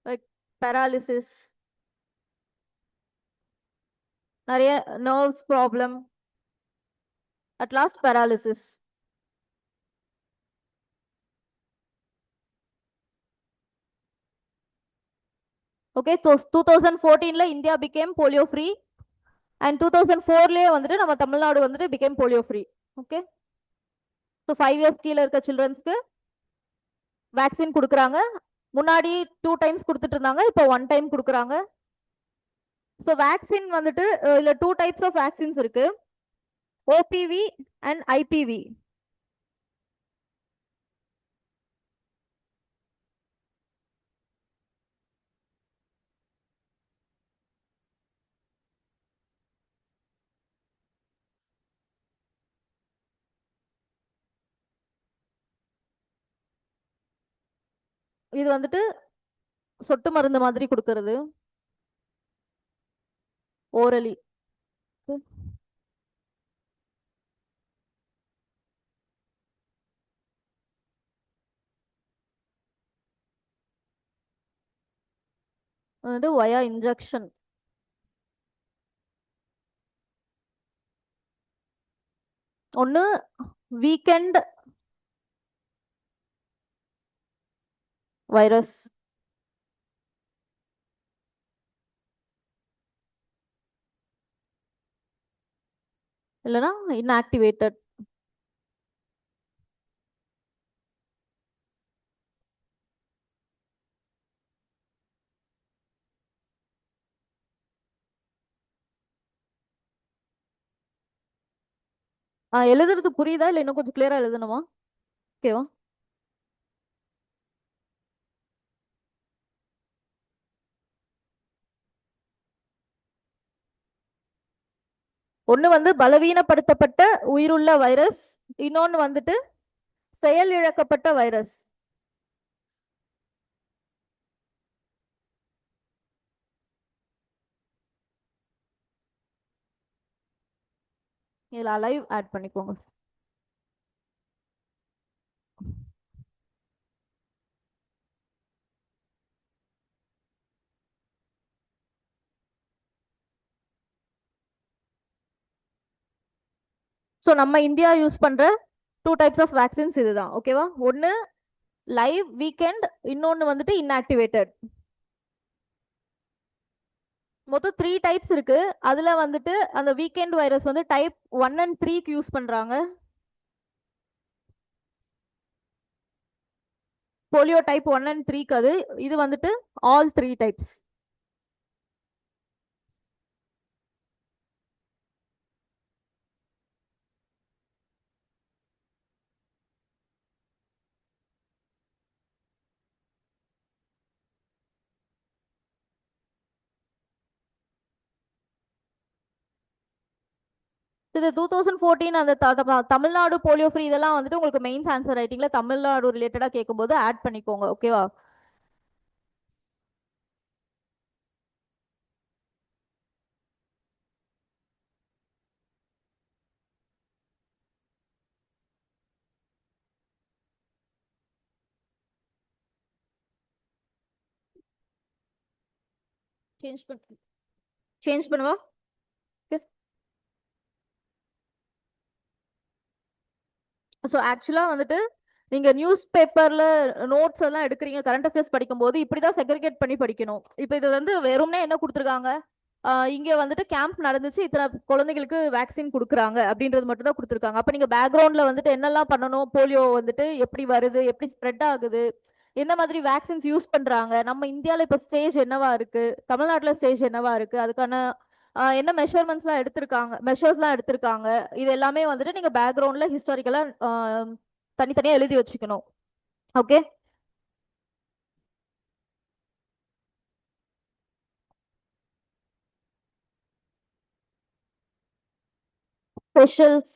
S1: லைக் பேராலிசிஸ், நிறைய nerves problem, at last paralysis. Okay, 2014ல India became polio free. And 2004லயே வந்துட்டு நம்ம தமிழ்நாடு வந்துட்டு became polio free. Okay, so 5 years கீழே இருக்க சில்ட்ரன்ஸ்க்கு வேக்சின் கொடுக்குறாங்க. முன்னாடி 2 டைம்ஸ் கொடுத்துட்டு இருந்தாங்க, இப்போ 1 டைம் கொடுக்குறாங்க. ஸோ வேக்சின் வந்துட்டு இதுல 2 டைப்ஸ் ஆஃப் வேக்சின்ஸ் இருக்கு, ஓபிவி அண்ட் ஐபிவி. இது வந்துட்டு சொட்டு மருந்து மாதிரி கொடுக்கறது, ஓரலி. வந்துட்டு வயா இன்ஜெக்ஷன். ஒன்று வீக்கெண்ட் வைரஸ், இல்லைன்னா இன்ஆக்டிவேட்டட். எழுதுறது புரியுதா இல்லை இன்னும் கொஞ்சம் கிளியரா எழுதணுமா? ஓகேவா? ஒண்ணு வந்து பலவீனப்படுத்தப்பட்ட உயிருள்ள வைரஸ், இன்னொன்னு வந்துட்டு செயல் இழக்கப்பட்ட வைரஸ். இதுல அலைவ் ஆட் பண்ணிக்கோங்க. ஸோ நம்ம இந்தியா யூஸ் பண்ற 2 டைப்ஸ் ஆஃப் வேக்சின்ஸ் இதுதான். ஓகேவா? ஒன்னு லைவ் வீக்கெண்ட், இன்னொன்னு வந்துட்டு இன்ஆக்டிவேட்டட். மொத்தம் 3 டைப்ஸ் இருக்கு. அதுல வந்துட்டு அந்த வீக்கெண்ட் வைரஸ் வந்து டைப் 1 and 3 யூஸ் பண்றாங்க. போலியோ டைப் 1 and 3 அது. இது வந்துட்டு ஆல் 3 டைப்ஸ். இது 2014 அந்த தமிழ்நாடு போலியோ ஃப்ரீ இதெல்லாம் வந்துட்டு உங்களுக்கு மெயின்ஸ் ஆன்சர் ரைட்டிங்ல தமிழ்நாடு ரிலேட்டடா கேட்கும்போது ஆட் பண்ணிக்கோங்க. ஓகேவா? சேஞ்ச் பண்ண சேஞ்ச் பண்ணுவா. ஸோ ஆக்சுவலா வந்துட்டு நீங்க நியூஸ் பேப்பர்ல நோட்ஸ் எல்லாம் எடுக்கிறீங்க, கரண்ட் அஃபேர்ஸ் படிக்கும்போது இப்படிதான் செக்ரிகேட் பண்ணி படிக்கணும். இப்போ இது வந்து வெறும்னே என்ன கொடுத்துருக்காங்க, இங்க வந்துட்டு கேம்ப் நடந்துச்சு, இத்தனை குழந்தைகளுக்கு வேக்சின் கொடுக்குறாங்க அப்படின்றது மட்டும் தான் கொடுத்துருக்காங்க. அப்ப நீங்க பேக்ரவுண்ட்ல வந்துட்டு என்னெல்லாம் பண்ணணும், போலியோ வந்துட்டு எப்படி வருது, எப்படி ஸ்ப்ரெட் ஆகுது, என்ன மாதிரி வேக்சின்ஸ் யூஸ் பண்றாங்க, நம்ம இந்தியால இப்ப ஸ்டேஜ் என்னவா இருக்கு, தமிழ்நாட்டுல ஸ்டேஜ் என்னவா இருக்கு, அதுக்கான என்ன மெஷர்ஸ்லாம் எடுத்திருக்காங்க, இது எல்லாமே வந்துட்டு நீங்க பேக்ரவுண்ட்ல ஹிஸ்டாரிக்கலா தனித்தனியா எழுதி வச்சுக்கணும். ஓகே. ஸ்பெஷல்ஸ்.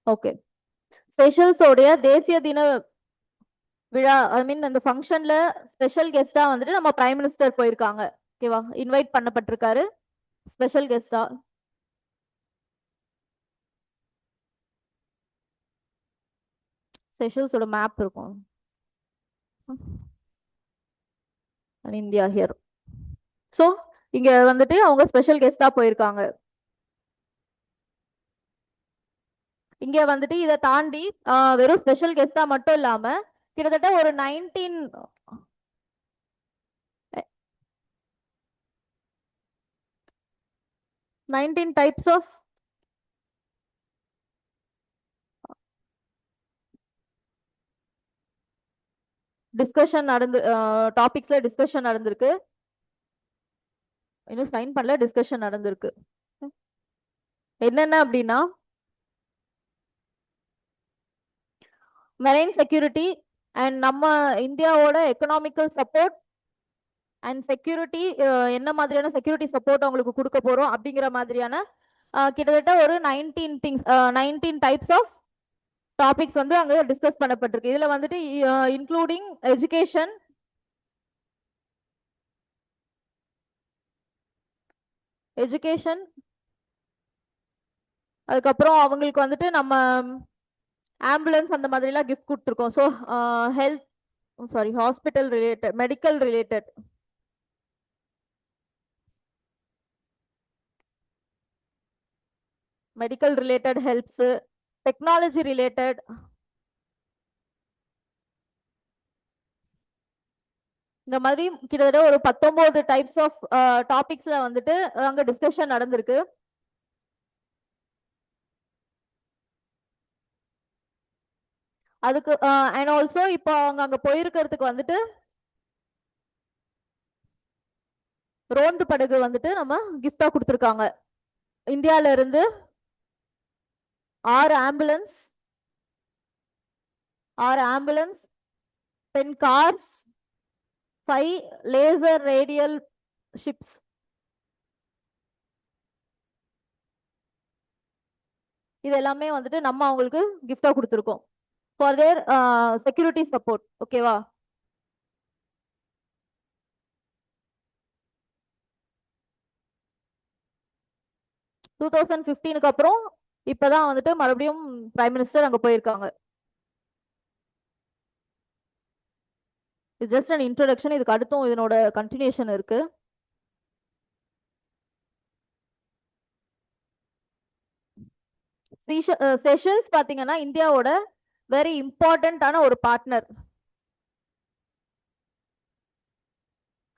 S1: ஓகே. ஸ்பெஷல்ஸோடைய தேசிய தின விழா, ஐ மீன் அந்த ஃபங்க்ஷன்ல ஸ்பெஷல் கெஸ்டா வந்துட்டு நம்ம பிரைம் மினிஸ்டர் போயிருக்காங்க. ஓகேவா? இன்வைட் பண்ணப்பட்டிருக்காரு ஸ்பெஷல் கெஸ்டா. செஷல்ஸோட மேப் இருக்கும். India here. ஸோ இங்க வந்துட்டு அவங்க ஸ்பெஷல் கெஸ்டா போயிருக்காங்க. இங்க வந்துட்டு இதை தாண்டி வெறும் ஸ்பெஷல் கெஸ்டா மட்டும் இல்லாம கிட்டத்தட்ட ஒரு 19 டைப்ஸ் ஆஃப் டிஸ்கஷன் டாபிக்ஸ்ல டிஸ்கஷன் நடந்திருக்கு. இன்னும் சைன் பண்ணல, டிஸ்கஷன் நடந்திருக்கு. என்னென்ன அப்படின்னா மெரைன் செக்யூரிட்டி அண்ட் நம்ம இந்தியாவோட எக்கனாமிக்கல் சப்போர்ட் அண்ட் செக்யூரிட்டி, என்ன மாதிரியான செக்யூரிட்டி சப்போர்ட் அவங்களுக்கு கொடுக்க போறோம் அப்படிங்கிற மாதிரியான கிட்டத்தட்ட ஒரு 19 டைப்ஸ் ஆஃப் டாபிக்ஸ் வந்து அங்க டிஸ்கஸ் பண்ணப்பட்டிருக்கு. இதுல வந்துட்டு இன்க்ளூடிங் எஜுகேஷன், அதுக்கப்புறம் அவங்களுக்கு வந்துட்டு நம்ம ஆம்புலன்ஸ் அந்த மாதிரி எல்லாம் கிஃப்ட் கொடுத்துருக்கோம். So health, sorry, hospital related, medical related helps, technology related, இந்த மாதிரி கிட்டத்தட்ட ஒரு 19 டைப்ஸ் ஆஃப் டாபிக்ஸ்ல வந்துட்டு அங்க டிஸ்கஷன் நடந்திருக்கு. அதுக்கு அண்ட் ஆல்சோ இப்போ அவங்க அங்க போயிருக்கிறதுக்கு வந்துட்டு ரோந்து படகு வந்துட்டு நம்ம கிஃப்டா கொடுத்துருக்காங்க. இந்தியால இருந்து 6 ambulance, 10 cars, 5 laser radial ships. இது எல்லாமே வந்துட்டு நம்ம அவங்களுக்கு கிஃப்டா கொடுத்துருக்கோம் ஃபார் தேர் செக்யூரிட்டி சப்போர்ட். ஓகேவா? டூ தௌசண்ட் 15க்கு அப்புறம் இப்பதான் வந்துட்டு மறுபடியும் பிரைம் மினிஸ்டர் அங்க போயிருக்காங்க. இது ஜஸ்ட் அன் இன்ட்ரோடக்ஷன். இதுக்கு அடுத்தும் இதனோட கண்டினியூஷன் இருக்கு. செஷல்ஸ் பாத்தீங்கன்னா இந்தியாவோட வெரி இம்பார்ட்டன்டான ஒரு பார்ட்னர்.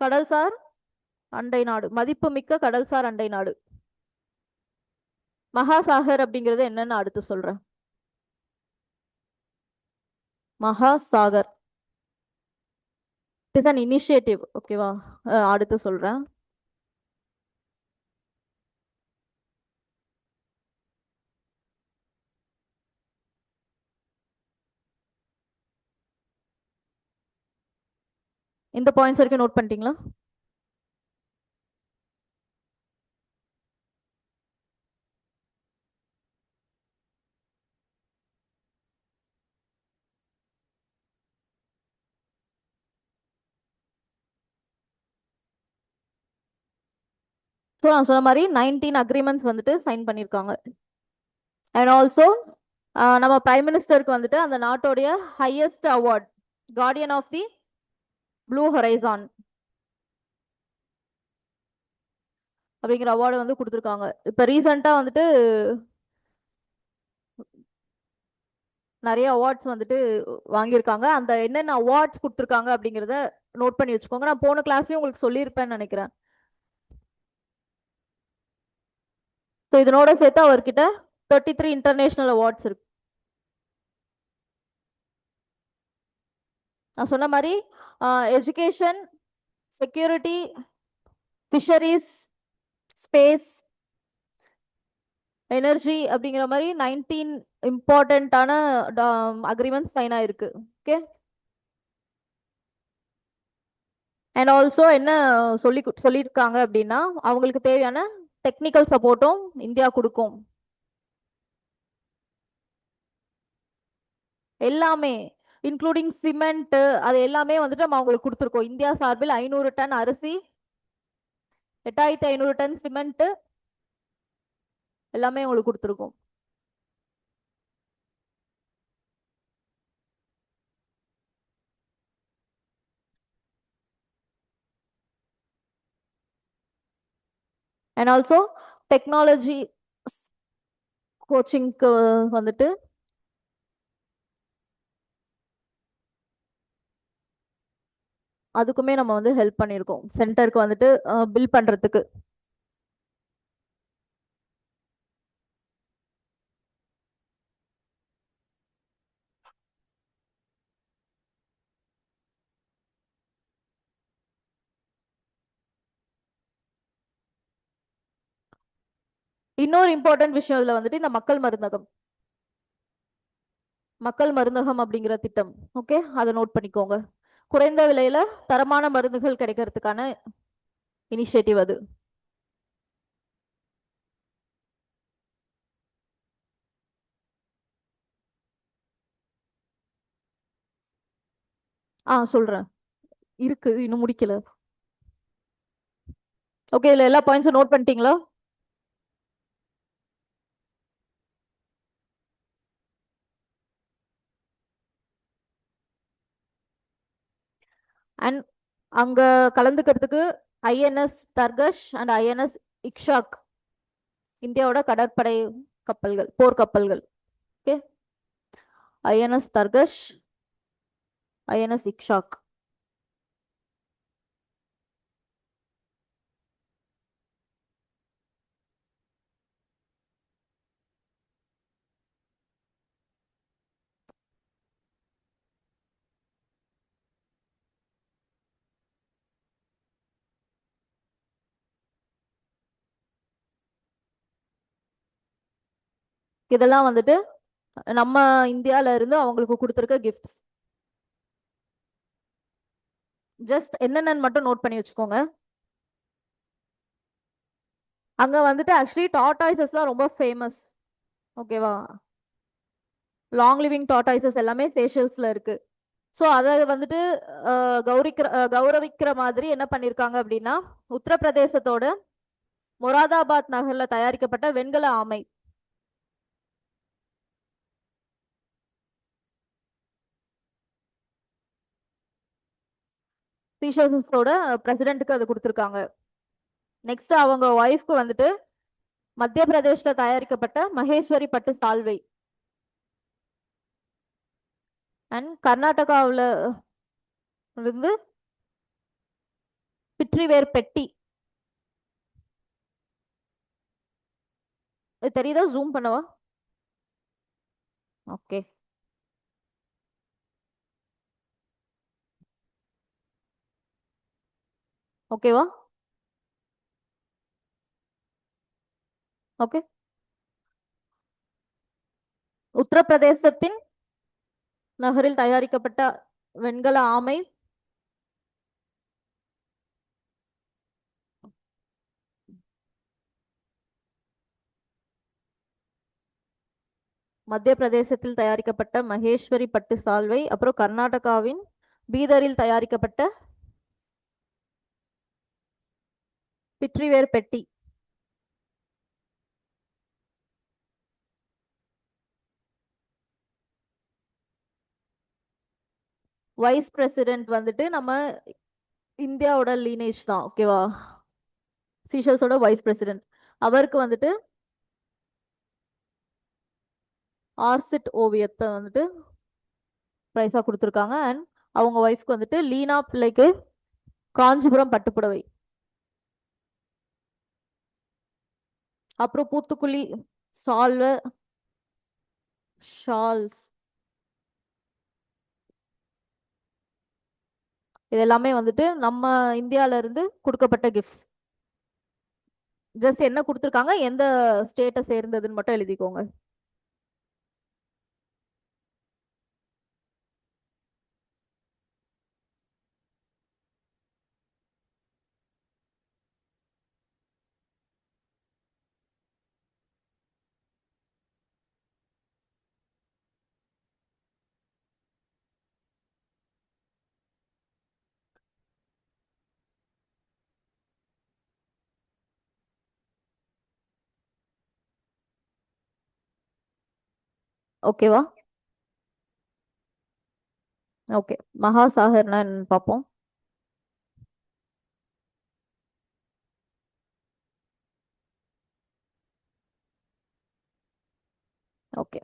S1: கடல்சார் அண்டை நாடு, மதிப்புமிக்க கடல்சார் அண்டை நாடு. மகாசாகர் அப்படிங்கிறது என்னன்னு அடுத்து சொல்றேன். Mahasagar it is an initiative. ஓகேவா? அடுத்து சொல்றேன். இந்த பாயிண்ட்ஸ் வரைக்கும் நோட் பண்ணிட்டீங்களா? ஸோ நான் சொன்ன மாதிரி 19 அக்ரிமெண்ட்ஸ் வந்துட்டு சைன் பண்ணியிருக்காங்க. அண்ட் ஆல்சோ நம்ம பிரைம் மினிஸ்டருக்கு வந்துட்டு அந்த நாட்டோடைய highest award guardian of the blue horizon அப்படிங்கிற அவார்டு வந்து கொடுத்துருக்காங்க. இப்போ ரீசெண்டாக வந்துட்டு நிறைய அவார்ட்ஸ் வந்துட்டு வாங்கியிருக்காங்க. அந்த என்னென்ன அவார்ட்ஸ் கொடுத்துருக்காங்க அப்படிங்கிறத நோட் பண்ணி வச்சுக்கோங்க. நான் போன கிளாஸ்லயும் உங்களுக்கு சொல்லியிருப்பேன்னு நினைக்கிறேன். ஸோ இதனோட சேர்த்து அவர்கிட்ட 33 இன்டர்நேஷனல் அவார்ட்ஸ் இருக்கு. நான் சொன்ன மாதிரி education, security, fisheries, space, energy அப்படிங்கிற மாதிரி 19 இம்பார்ட்டண்ட்டான அக்ரிமெண்ட்ஸ் சைன் ஆயிருக்கு. ஓகே. அண்ட் ஆல்சோ என்ன சொல்லியிருக்காங்க அப்படின்னா அவங்களுக்கு தேவையான டெக்னிக்கல் சப்போர்ட்டும் இந்தியா கொடுக்கும். எல்லாமே இன்க்ளூடிங் சிமெண்ட், அது எல்லாமே வந்துட்டு நம்ம அவங்களுக்கு கொடுத்துருக்கோம். இந்தியா சார்பில் 500 டன் அரிசி, 8500 டன் சிமெண்ட் எல்லாமே உங்களுக்கு கொடுத்துருக்கோம். அண்ட் ஆல்சோ டெக்னாலஜி கோச்சிங்க்கு வந்துட்டு அதுக்குமே நம்ம வந்து ஹெல்ப் பண்ணியிருக்கோம் சென்டருக்கு வந்துட்டு பில் பண்றதுக்கு. இன்னொரு இம்பார்ட்டன்ட் விஷயம் இதுல வந்துட்டு இந்த மக்கள் மருந்தகம் அப்படிங்கிற திட்டம். ஓகே, அதை நோட் பண்ணிக்கோங்க. குறைந்த விலையில தரமான மருந்துகள் கிடைக்கிறதுக்கான இனிஷியேட்டிவ் அது. சொல்றேன். இருக்கு, இன்னும் முடிக்கல. ஓகே, இதுல எல்லா பாயிண்ட்ஸும் நோட் பண்ணிட்டீங்களா? அண்ட் அங்க கலந்துக்கிறதுக்கு INS Tarkash and INS Ikshak இந்தியாவோட கடற்படை கப்பல்கள், போர் கப்பல்கள். Okay, INS Tarkash, INS Ikshak. இதெல்லாம் வந்துட்டு நம்ம இந்தியால இருந்து அவங்களுக்கு கொடுத்துருக்க கிஃப்ட்ஸ். ஜஸ்ட் என்னென்னு மட்டும் நோட் பண்ணி வச்சுக்கோங்க. அங்க வந்துட்டு ஆக்சுவலி டார்டாய்சஸ்லாம் ரொம்ப ஃபேமஸ். ஓகேவா? லாங் லிவிங் டார்டாய்சஸ் எல்லாமே சேஷல்ஸ்ல இருக்கு. ஸோ அதை வந்துட்டு கௌரவிக்கிற மாதிரி என்ன பண்ணியிருக்காங்க அப்படின்னா, உத்தரப்பிரதேசத்தோட மொராதாபாத் நகர்ல தயாரிக்கப்பட்ட வெண்கல ஆமை. சீஷல்ஸோட பிரசிடென்ட்டுக்கு அது கொடுத்துருக்காங்க. நெக்ஸ்ட் அவங்க ஒய்ஃப்க்கு வந்துட்டு மத்திய பிரதேஷ்ல தயாரிக்கப்பட்ட மகேஸ்வரி பட்டு சால்வை. அண்ட் கர்நாடகாவில் இருந்து பிட்ரிவேர் பெட்டி. தெரியுதா? ஜூம் பண்ணவா? ஓகே. ஓகேவா? ஓகே. உத்தரப்பிரதேசத்தின் நகரில் தயாரிக்கப்பட்ட வெண்கல ஆமை. மத்திய பிரதேசத்தில் தயாரிக்கப்பட்ட மகேஸ்வரி பட்டு சால்வை. அப்புறம் கர்நாடகாவின் பீதரில் தயாரிக்கப்பட்ட பிட்ரிவேர் பெட்டி. வைஸ் பிரசிடென்ட் வந்துட்டு நம்ம இந்தியாவோட லீனேஜ் தான். ஓகேவா? சீஷல்ஸோட வைஸ் பிரசிடென்ட். அவருக்கு வந்துட்டு ஆர்சிட் ஓவியத்தை வந்துட்டு பிரைஸா கொடுத்துருக்காங்க. அண்ட் அவங்க ஒய்ஃப்க்கு வந்துட்டு லீனா பிள்ளைக்கு காஞ்சிபுரம் பட்டுப்புடவை. அப்புறம் பூத்துக்குழி சால்வ ஷால்ஸ். இது எல்லாமே வந்துட்டு நம்ம இந்தியால இருந்து கொடுக்கப்பட்ட கிஃப்ட்ஸ். ஜஸ்ட் என்ன கொடுத்துருக்காங்க, எந்த ஸ்டேட்டை சேர்ந்ததுன்னு மட்டும் எழுதிக்கோங்க. ஓகேவா? ஓகே. மகாசாகர்னா என்னன்னு பார்ப்போம். Okay.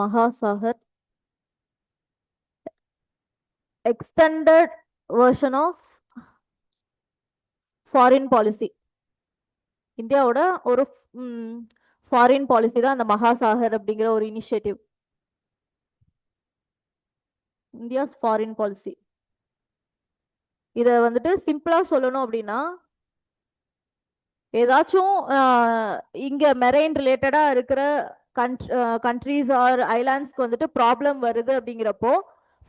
S1: Mahasagar extended version of foreign policy. இந்தியாவோட ஒரு ஃபாரின் பாலிசி தான் அந்த மகாசாகர் அப்படிங்கிற ஒரு இனிஷியேட்டிவ். India's foreign policy. இத வந்துட்டு சிம்பிளா சொல்லணும் அப்படின்னா, ஏதாச்சும் இங்க மெரைன் ரிலேட்டடா இருக்கிற கண்ட்ரீஸ் ஆர் ஐலாண்ட்ஸ்க்கு வந்துட்டு ப்ராப்ளம் வருது அப்படிங்கிறப்போ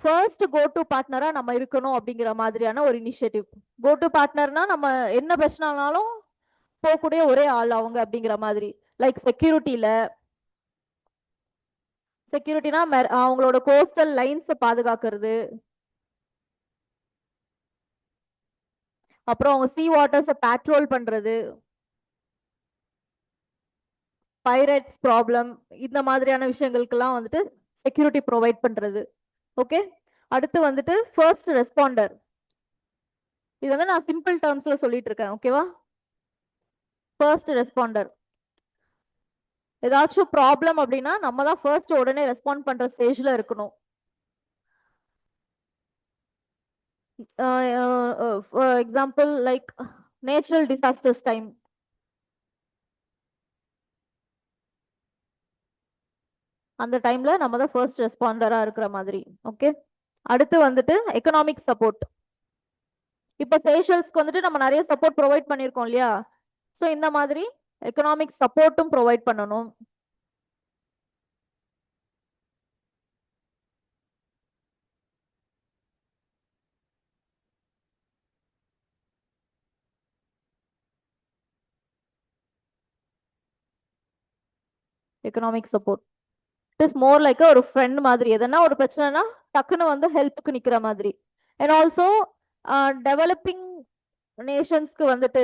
S1: ஃபர்ஸ்ட் கோ டு பார்ட்னரா நம்ம இருக்கணும் அப்படிங்கிற மாதிரியான ஒரு இனிஷியேட்டிவ். கோ டு பார்ட்னர்னா நம்ம என்ன பிரச்சனைனாலும் போகக்கூடிய ஒரே ஆள் அவங்க அப்படிங்கிற மாதிரி. லைக் செக்யூரிட்டினா அவங்களோட கோஸ்டல் லைன்ஸ் பாதுகாக்கிறது, அப்புறம் அவங்க சீ வாட்டர்ஸை பேட்ரோல் பண்றது, பைரட்ஸ் ப்ராப்ளம், இந்த மாதிரியான விஷயங்களுக்கெல்லாம் வந்துட்டு செக்யூரிட்டி ப்ரொவைட் பண்றது. ஓகே. அடுத்து வந்துட்டு ஃபர்ஸ்ட் ரெஸ்பாண்டர். இது வந்து நான் சிம்பிள் டேர்ம்ஸ்ல சொல்லிட்டு இருக்கேன். ஓகேவா? First responder. ஏதாச்சும் ப்ராப்ளம் அப்படின்னா நம்ம தான் ஃபர்ஸ்ட் உடனே ரெஸ்பாண்ட் பண்ற ஸ்டேஜ்ல இருக்கணும். For example like natural disasters time. அந்த டைம்ல நம்ம தான் ஃபர்ஸ்ட் ரெஸ்பாண்டரா இருக்கிற மாதிரி. ஓகே. அடுத்து வந்துட்டு எக்கனாமிக் சப்போர்ட். இப்போ சேஷல்ஸ்க்கு வந்துட்டு நம்ம நிறைய சப்போர்ட் ப்ரொவைட் பண்ணியிருக்கோம் இல்லையா? ஸோ இந்த மாதிரி எக்கனாமிக் சப்போர்ட்டும் ப்ரொவைட் பண்ணணும். Economic support it is more like ஒரு ஃப்ரெண்ட் மாதிரி. எதனா ஒரு பிரச்சனைனா டக்குன்னு வந்து ஹெல்ப்புக்கு நிக்கிற மாதிரி. அண்ட் ஆல்சோ டெவலப்பிங் நேஷன்ஸ்க்கு வந்துட்டு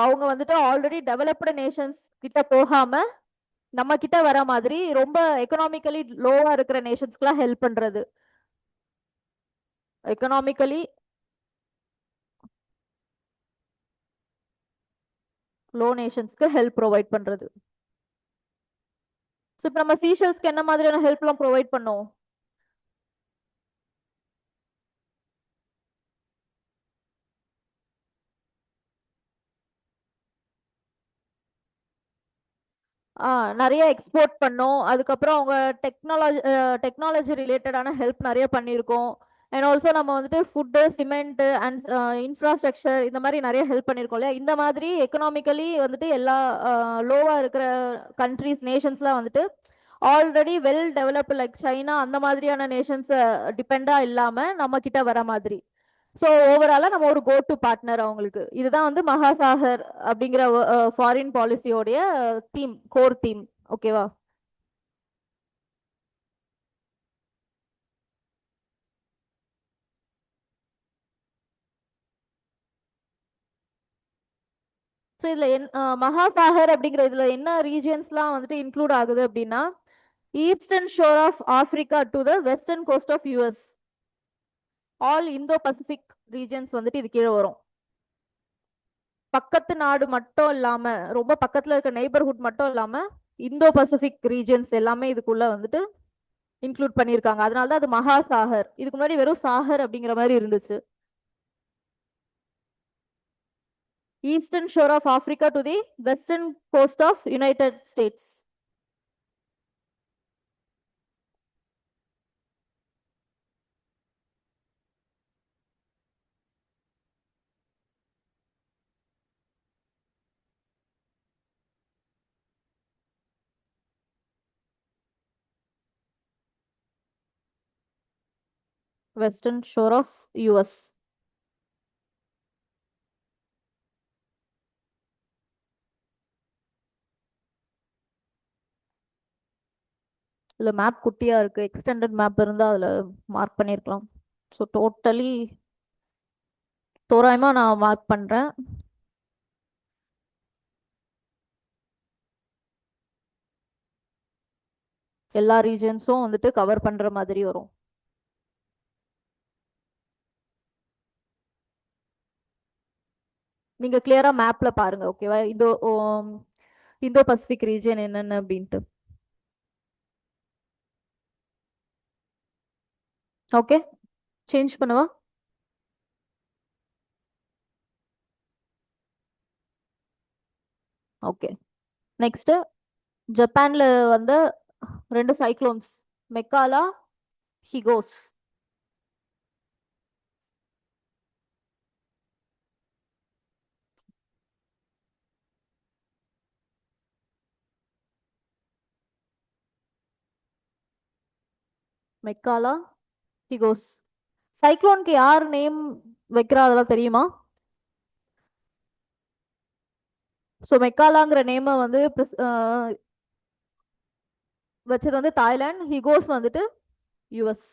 S1: அவங்க வந்துட்டு ஆல்ரெடி டெவலப்டு நேஷன்ஸ் கிட்ட போகாம நம்ம கிட்ட வர மாதிரி ரொம்ப எக்கனாமிக்கலி லோவா இருக்கிற நேஷன்ஸ்க்குலாம் ஹெல்ப் பண்றது. எக்கனாமிக்கலி லோ நேஷன்ஸ்க்கு ஹெல்ப் ப்ரொவைட் பண்றது. ஸோ இப்போ நம்ம சீஷல்ஸ்க்கு என்ன மாதிரியான ஹெல்ப்லாம் ப்ரொவைட் பண்ணோம்? நிறைய எக்ஸ்போர்ட் பண்ணோம். அதுக்கப்புறம் அவங்க டெக்னாலஜி ரிலேட்டடான ஹெல்ப் நிறைய பண்ணியிருக்கோம். அண்ட் ஆல்சோ நம்ம வந்துட்டு ஃபுட்டு, சிமெண்ட் அண்ட் இன்ஃப்ராஸ்ட்ரக்சர் இந்த மாதிரி நிறைய ஹெல்ப் பண்ணியிருக்கோம் இல்லையா? இந்த மாதிரி எக்கனாமிக்கலி வந்துட்டு எல்லா லோவாக இருக்கிற கண்ட்ரீஸ் நேஷன்ஸ்லாம் வந்துட்டு already well developed like China அந்த மாதிரியான நேஷன்ஸை டிபெண்டாக இல்லாமல் நம்ம கிட்ட வர மாதிரி. ஸோ ஓவராலாக நம்ம ஒரு கோ டு பார்ட்னர் அவங்களுக்கு. இதுதான் வந்து மகாசாகர் அப்படிங்கிற ஃபாரின் பாலிசியோடைய தீம், கோர் தீம். ஓகேவா? ஸோ இதில் மகாசாகர் அப்படிங்கிற இதில் என்ன ரீஜியன்ஸ்லாம் வந்துட்டு இன்க்ளூட் ஆகுது அப்படின்னா, eastern shore of Africa to the western coast of US, all Indo Pacific regions வந்துட்டு இது கீழே வரும். பக்கத்து நாடு மட்டும் இல்லாம, ரொம்ப பக்கத்துல இருக்க நெய்பர்ஹுட் மட்டும் இல்லாம இந்தோ பசிபிக் ரீஜன்ஸ் எல்லாமே இதுக்குள்ள வந்துட்டு இன்க்ளூட் பண்ணியிருக்காங்க. அதனால தான் அது மகாசாகர். இதுக்கு முன்னாடி வெறும் சாகர் அப்படிங்கிற மாதிரி இருந்துச்சு. Eastern shore of Africa to the western coast of United States. Western shore of US. இதுல மேப் குட்டியா இருக்கு. எக்ஸ்டெண்டட் மேப் இருந்தா அதுல மார்க் பண்ணிருக்கலாம். ஸோ டோட்டலி தோராயமா நான் மார்க் பண்றேன். எல்லா ரீஜன்ஸும் வந்துட்டு கவர் பண்ற மாதிரி வரும். நீங்க கிளியரா மேப்ல பாருங்க. ஓகேவா? இந்தோ பசிபிக் ரீஜன் என்னென்ன அப்படின்ட்டு. ஓகே, சேஞ்ச் பண்ணுவா. ஓகே, நெக்ஸ்ட் ஜப்பான்ல வந்து ரெண்டு சைக்ளோன்ஸ், மெக்காலா, ஹிகோஸ். மெக்காலா, ஹிகோஸ். சைக்ளோனுக்கு யார் நேம் வைக்கிறா அதெல்லாம் தெரியுமா? ஸோ மெக்காலாங்கிற நேமை வந்து வச்சது வந்து தாய்லாந்து, ஹிகோஸ் வந்துட்டு யுஎஸ்.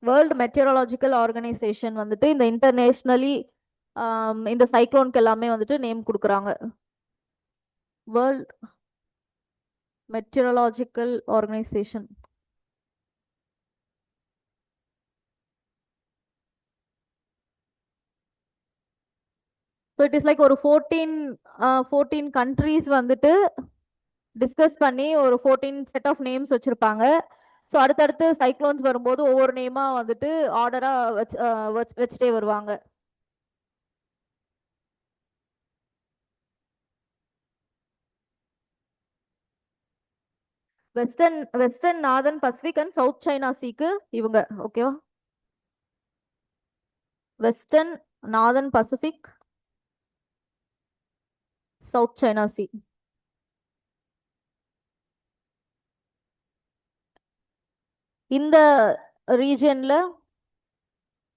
S1: வேர்ல்டு மெட்டியரலாஜிக்கல் ஆர்கனைசேஷன் வந்துட்டு இந்த இன்டர்நேஷ்னலி இந்த சைக்ளோனுக்கு எல்லாமே வந்துட்டு நேம் கொடுக்குறாங்க. World meteorological organisation. So it is like ஒரு 14 கண்ட்ரீஸ் வந்துட்டு டிஸ்கஸ் பண்ணி ஒரு 14 செட் ஆஃப் நேம்ஸ் வச்சிருப்பாங்க. ஸோ அடுத்தடுத்து சைக்ளோன்ஸ் வரும்போது ஒவ்வொரு நேமா வந்துட்டு ஆர்டரா வச்சுட்டே வருவாங்க. Western northern Pacific and south China சீக்கு இவங்க. ஓகேவா? Western northern Pacific south China sea. இந்த ரீஜியன்ல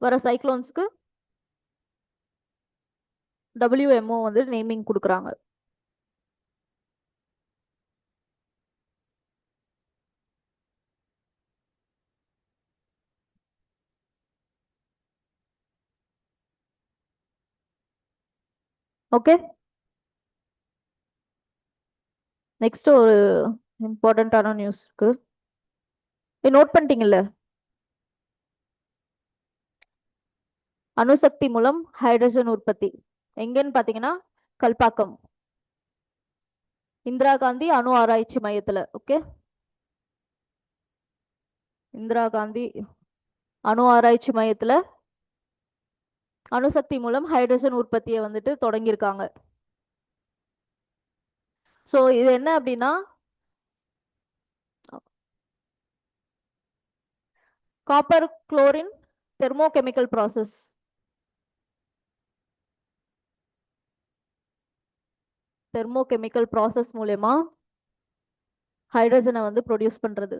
S1: வர சைக்ளோன்ஸ்க்கு WMO வந்து நேமிங் கொடுக்குறாங்க. ஓகே, நெக்ஸ்ட் ஒரு இம்பார்ட்டன்டான நியூஸ் இருக்கு. நோட் பண்ணிட்டீங்கல்ல? அணுசக்தி மூலம் ஹைட்ரஜன் உற்பத்தி எங்கன்னு பாத்தீங்கன்னா கல்பாக்கம், இந்திரா காந்தி அணு ஆராய்ச்சி மையத்துல. ஓகே, இந்திரா காந்தி அணு ஆராய்ச்சி மையத்துல அணுசக்தி மூலம் ஹைட்ரஜன் உற்பத்தியை வந்துட்டு தொடங்கியிருக்காங்க. ஸோ இது என்ன அப்படின்னா copper chlorine thermochemical process. தெர்மோகெமிக்கல் process மூலயமா ஹைட்ரஜனை வந்து ப்ரொடியூஸ் பண்றது.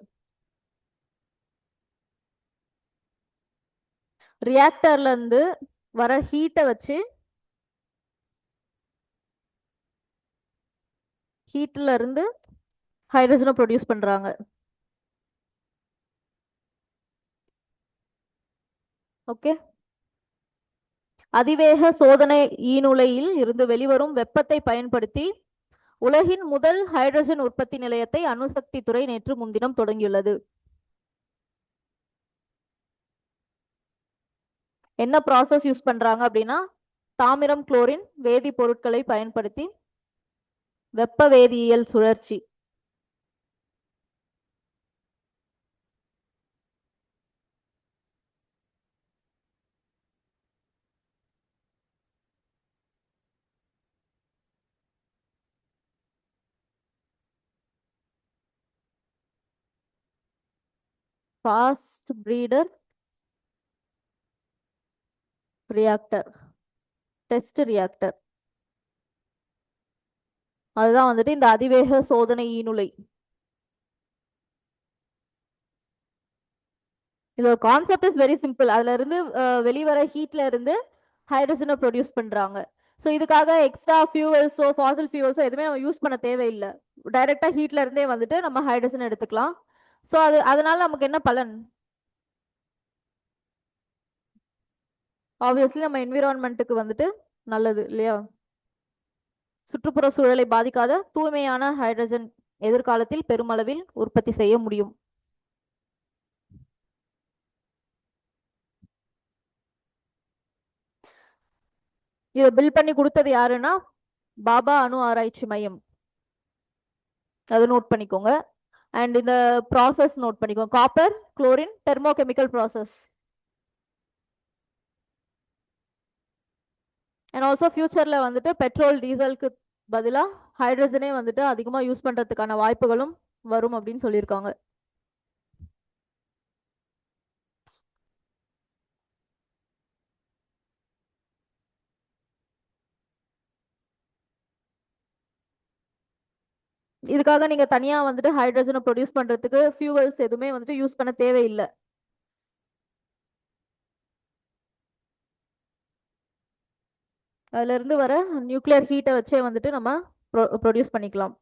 S1: ரியாக்டர்ல இருந்து வர ஹீட்டை வச்சு ஹீட்ல இருந்து ஹைட்ரஜனை ப்ரொடியூஸ் பண்றாங்க. ஓகே, அதிவேக சோதனை ஈநுழையில் இருந்து வெளிவரும் வெப்பத்தை பயன்படுத்தி உலகின் முதல் ஹைட்ரஜன் உற்பத்தி நிலையத்தை அணுசக்தி துறை நேற்று முன்தினம் தொடங்கியுள்ளது. என்ன ப்ராசஸ் யூஸ் பண்றாங்க அப்படின்னா தாமிரம் குளோரின் வேதி பொருட்களை பயன்படுத்தி வெப்ப வேதியியல் சுழற்சி. Fast breeder reactor, test reactor, அதுதான் வந்துட்டு இந்த அதிவேக சோதனை ஈநுழை. இதோட கான்செப்ட் இஸ் வெரி சிம்பிள். அதுல இருந்து வெளிவர ஹீட்ல இருந்து ஹைட்ரஜனை ப்ரொடியூஸ் பண்றாங்க. ஸோ இதுக்காக எக்ஸ்ட்ரா ஃபியூவல்ஸோ ஃபாசில் ஃபியூவல்ஸோ எதுவுமே நம்ம யூஸ் பண்ண தேவையில்லை. டைரக்டா ஹீட்ல இருந்தே வந்துட்டு நம்ம ஹைட்ரஜன் எடுத்துக்கலாம். ஸோ அதனால நமக்கு என்ன பலன்? ஆப்வியஸ்லி நம்ம என்விரான்மெண்ட்டுக்கு வந்துட்டு நல்லது இல்லையா? சுற்றுப்புற சூழலை பாதிக்காத தூய்மையான ஹைட்ரஜன் எதிர்காலத்தில் பெருமளவில் உற்பத்தி செய்ய முடியும். இதை பில் பண்ணி கொடுத்தது யாருன்னா பாபா அணு ஆராய்ச்சி மையம். அதை நோட் பண்ணிக்கோங்க. அண்ட் இந்த ப்ராசஸ் நோட் பண்ணிக்கோங்க, copper chlorine thermochemical process. And also ஃபியூச்சர்ல வந்துட்டு பெட்ரோல் டீசலுக்கு பதிலாக ஹைட்ரஜனே வந்துட்டு அதிகமாக யூஸ் பண்றதுக்கான வாய்ப்புகளும் வரும் அப்படின்னு சொல்லியிருக்காங்க. இதுக்காக நீங்க தனியா வந்துட்டு ஹைட்ரஜனை ப்ரொடியூஸ் பண்றதுக்கு ஃபியூவல்ஸ் எதுவுமே வந்துட்டு யூஸ் பண்ண தேவையில்லை. அதுல இருந்து வர நியூக்ளியர் ஹீட்டை வச்சே வந்துட்டு நம்ம ப்ரொடியூஸ் பண்ணிக்கலாம்.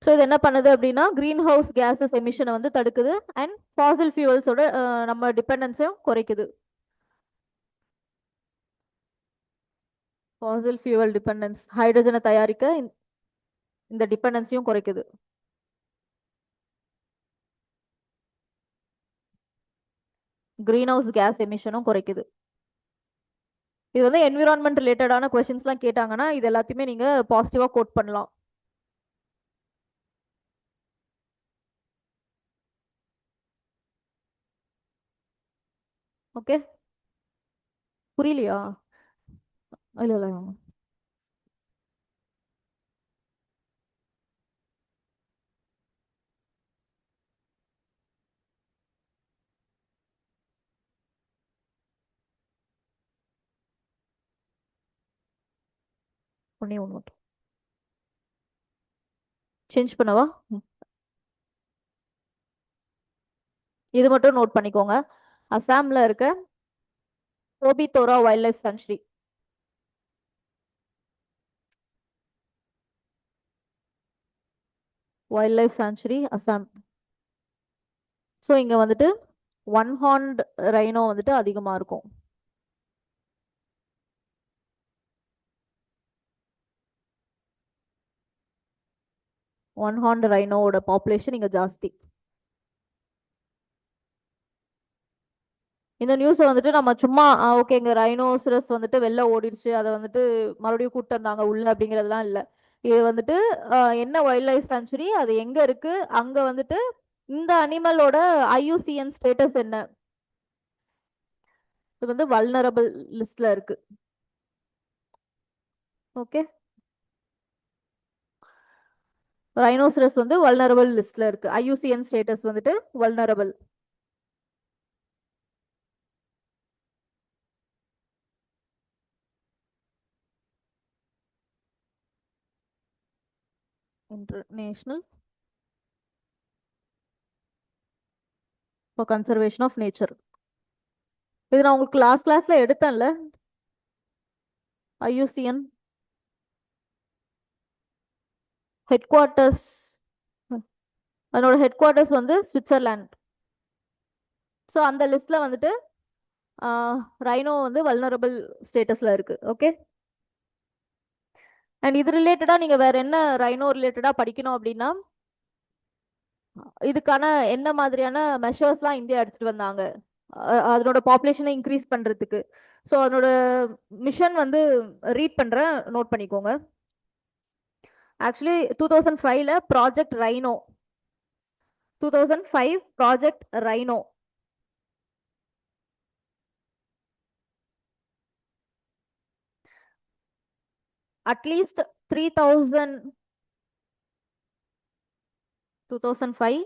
S1: ஸோ இது என்ன பண்ணுது அப்படின்னா கிரீன் ஹவுஸ் கேஸஸ் எமிஷனை வந்து தடுக்குது அண்ட் ஃபாசில் ஃபியூவல்ஸோட நம்ம டிபெண்டன்ஸையும் குறைக்குது. ஃபாசில் ஃபியூவல் டிபெண்டன்ஸ் ஹைட்ரஜனை தயாரிக்க இந்த டிபெண்டன்ஸையும் குறைக்குது. கிரீன் ஹவுஸ் கேஸ் எமிஷனும் குறைக்குது. இது வந்து என்விரான்மெண்ட் ரிலேட்டடான கொஸ்டின்ஸ்லாம் கேட்டாங்கன்னா இது எல்லாத்தையுமே நீங்க பாசிட்டிவா கோட் பண்ணலாம். ஓகே, புரியலையா? இல்ல இல்ல, ஒண்ணே ஒன்று மட்டும் சேஞ்ச் பண்ணவா? ம். இது மட்டும் நோட் பண்ணிக்கோங்க. அசாம்ல இருக்க Pobitora wild life sanctuary. Wild life sanctuary Assam. So இங்க வந்துட்டு ஒன் ஹார்ன்ட் ரைனோ வந்துட்டு அதிகமா இருக்கும். ஒன் ஹார்ன்ட் ரைனோவோட பாப்புலேஷன் இங்க ஜாஸ்தி. இந்த நியூஸை வந்துட்டு நம்ம சும்மா ஓகே இங்க ரைனோசரஸ் வந்துட்டு வெளில ஓடிடுச்சு, அதை வந்துட்டு மறுபடியும் கூட்டு வந்தாங்க உள்ள அப்படிங்கறதுலாம் இல்ல. இது வந்துட்டு என்ன வைல்ட் லைஃப் சாங்சுரி, அது எங்க இருக்கு, அங்க வந்துட்டு இந்த அனிமலோட ஐயூசிஎன் ஸ்டேட்டஸ் என்ன, இது வந்து வல்னரபிள் லிஸ்ட்ல இருக்கு. ஓகே, ரைனோசரஸ் வந்து வல்னரபிள் லிஸ்ட்ல இருக்கு. ஐயூசிஎன் ஸ்டேட்டஸ் வந்துட்டு vulnerable. International for conservation of nature. இது நான் உங்களுக்கு லாஸ்ட் கிளாஸ்ல எடுத்தேன்ல, ஐயூசிஎன் ஹெட் குவார்ட்டர்ஸ். அதனோட ஹெட் குவார்ட்டர்ஸ் வந்து சுவிட்சர்லாந்து. ஸோ அந்த லிஸ்ட்ல வந்துட்டு ரைனோ வந்து வல்னரபிள் ஸ்டேட்டஸ்ல இருக்கு. ஓகே, அண்ட் இது ரிலேட்டடா நீங்க வேற என்ன ரைனோ ரிலேட்டடா படிக்கணும் அப்படின்னா, இதுக்கான என்ன மாதிரியான மெஷர்ஸ்லாம் இந்தியா எடுத்துட்டு வந்தாங்க அதனோட பாப்புலேஷனை இன்க்ரீஸ் பண்றதுக்கு. ஸோ அதனோட மிஷன் வந்து ரீட் பண்றேன், நோட் பண்ணிக்கோங்க. ஆக்சுவலி 2005ல project rhino, 2005 project rhino. At least 3000, 2005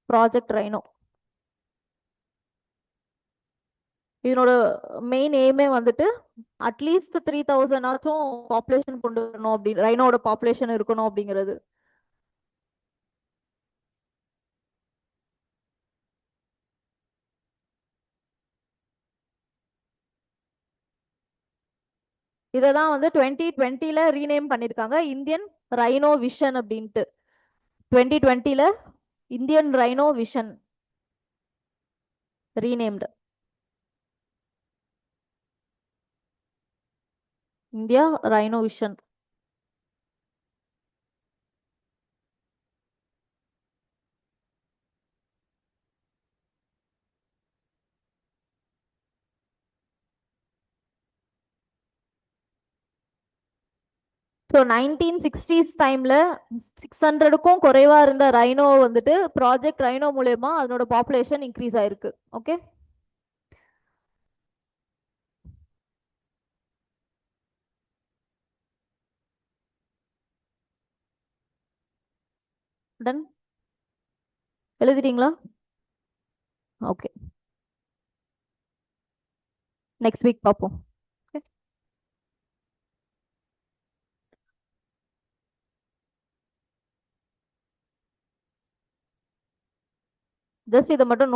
S1: project rhino. இதனோட மெயின் எய்மே வந்துட்டு அட்லீஸ்ட் 3000 ஆச்சும் பாப்புலேஷன் கொண்டு வரணும், அப்படி ரைனோட பாப்புலேஷன் இருக்கணும் அப்படிங்கிறது. இதை தான் வந்து 2020ல ரீநேம் பண்ணியிருக்காங்க இந்தியன் ரைனோ விஷன் அப்படின்ட்டு. 2020ல Indian rhino vision renamed, India rhino vision. So 1960s டைம்ல 600க்கும் குறைவா இருந்த ரைனோ வந்துட்டு ப்ராஜெக்ட் ரைனோ மூலயமா அதனோட பாப்புலேஷன் இன்க்ரீஸ் ஆயிருக்கு. ஓகே, டன், எழுதிட்டீங்களா? ஓகே, நெக்ஸ்ட் வீக் பார்ப்போம். ஜஸ்ட் இதை மட்டும்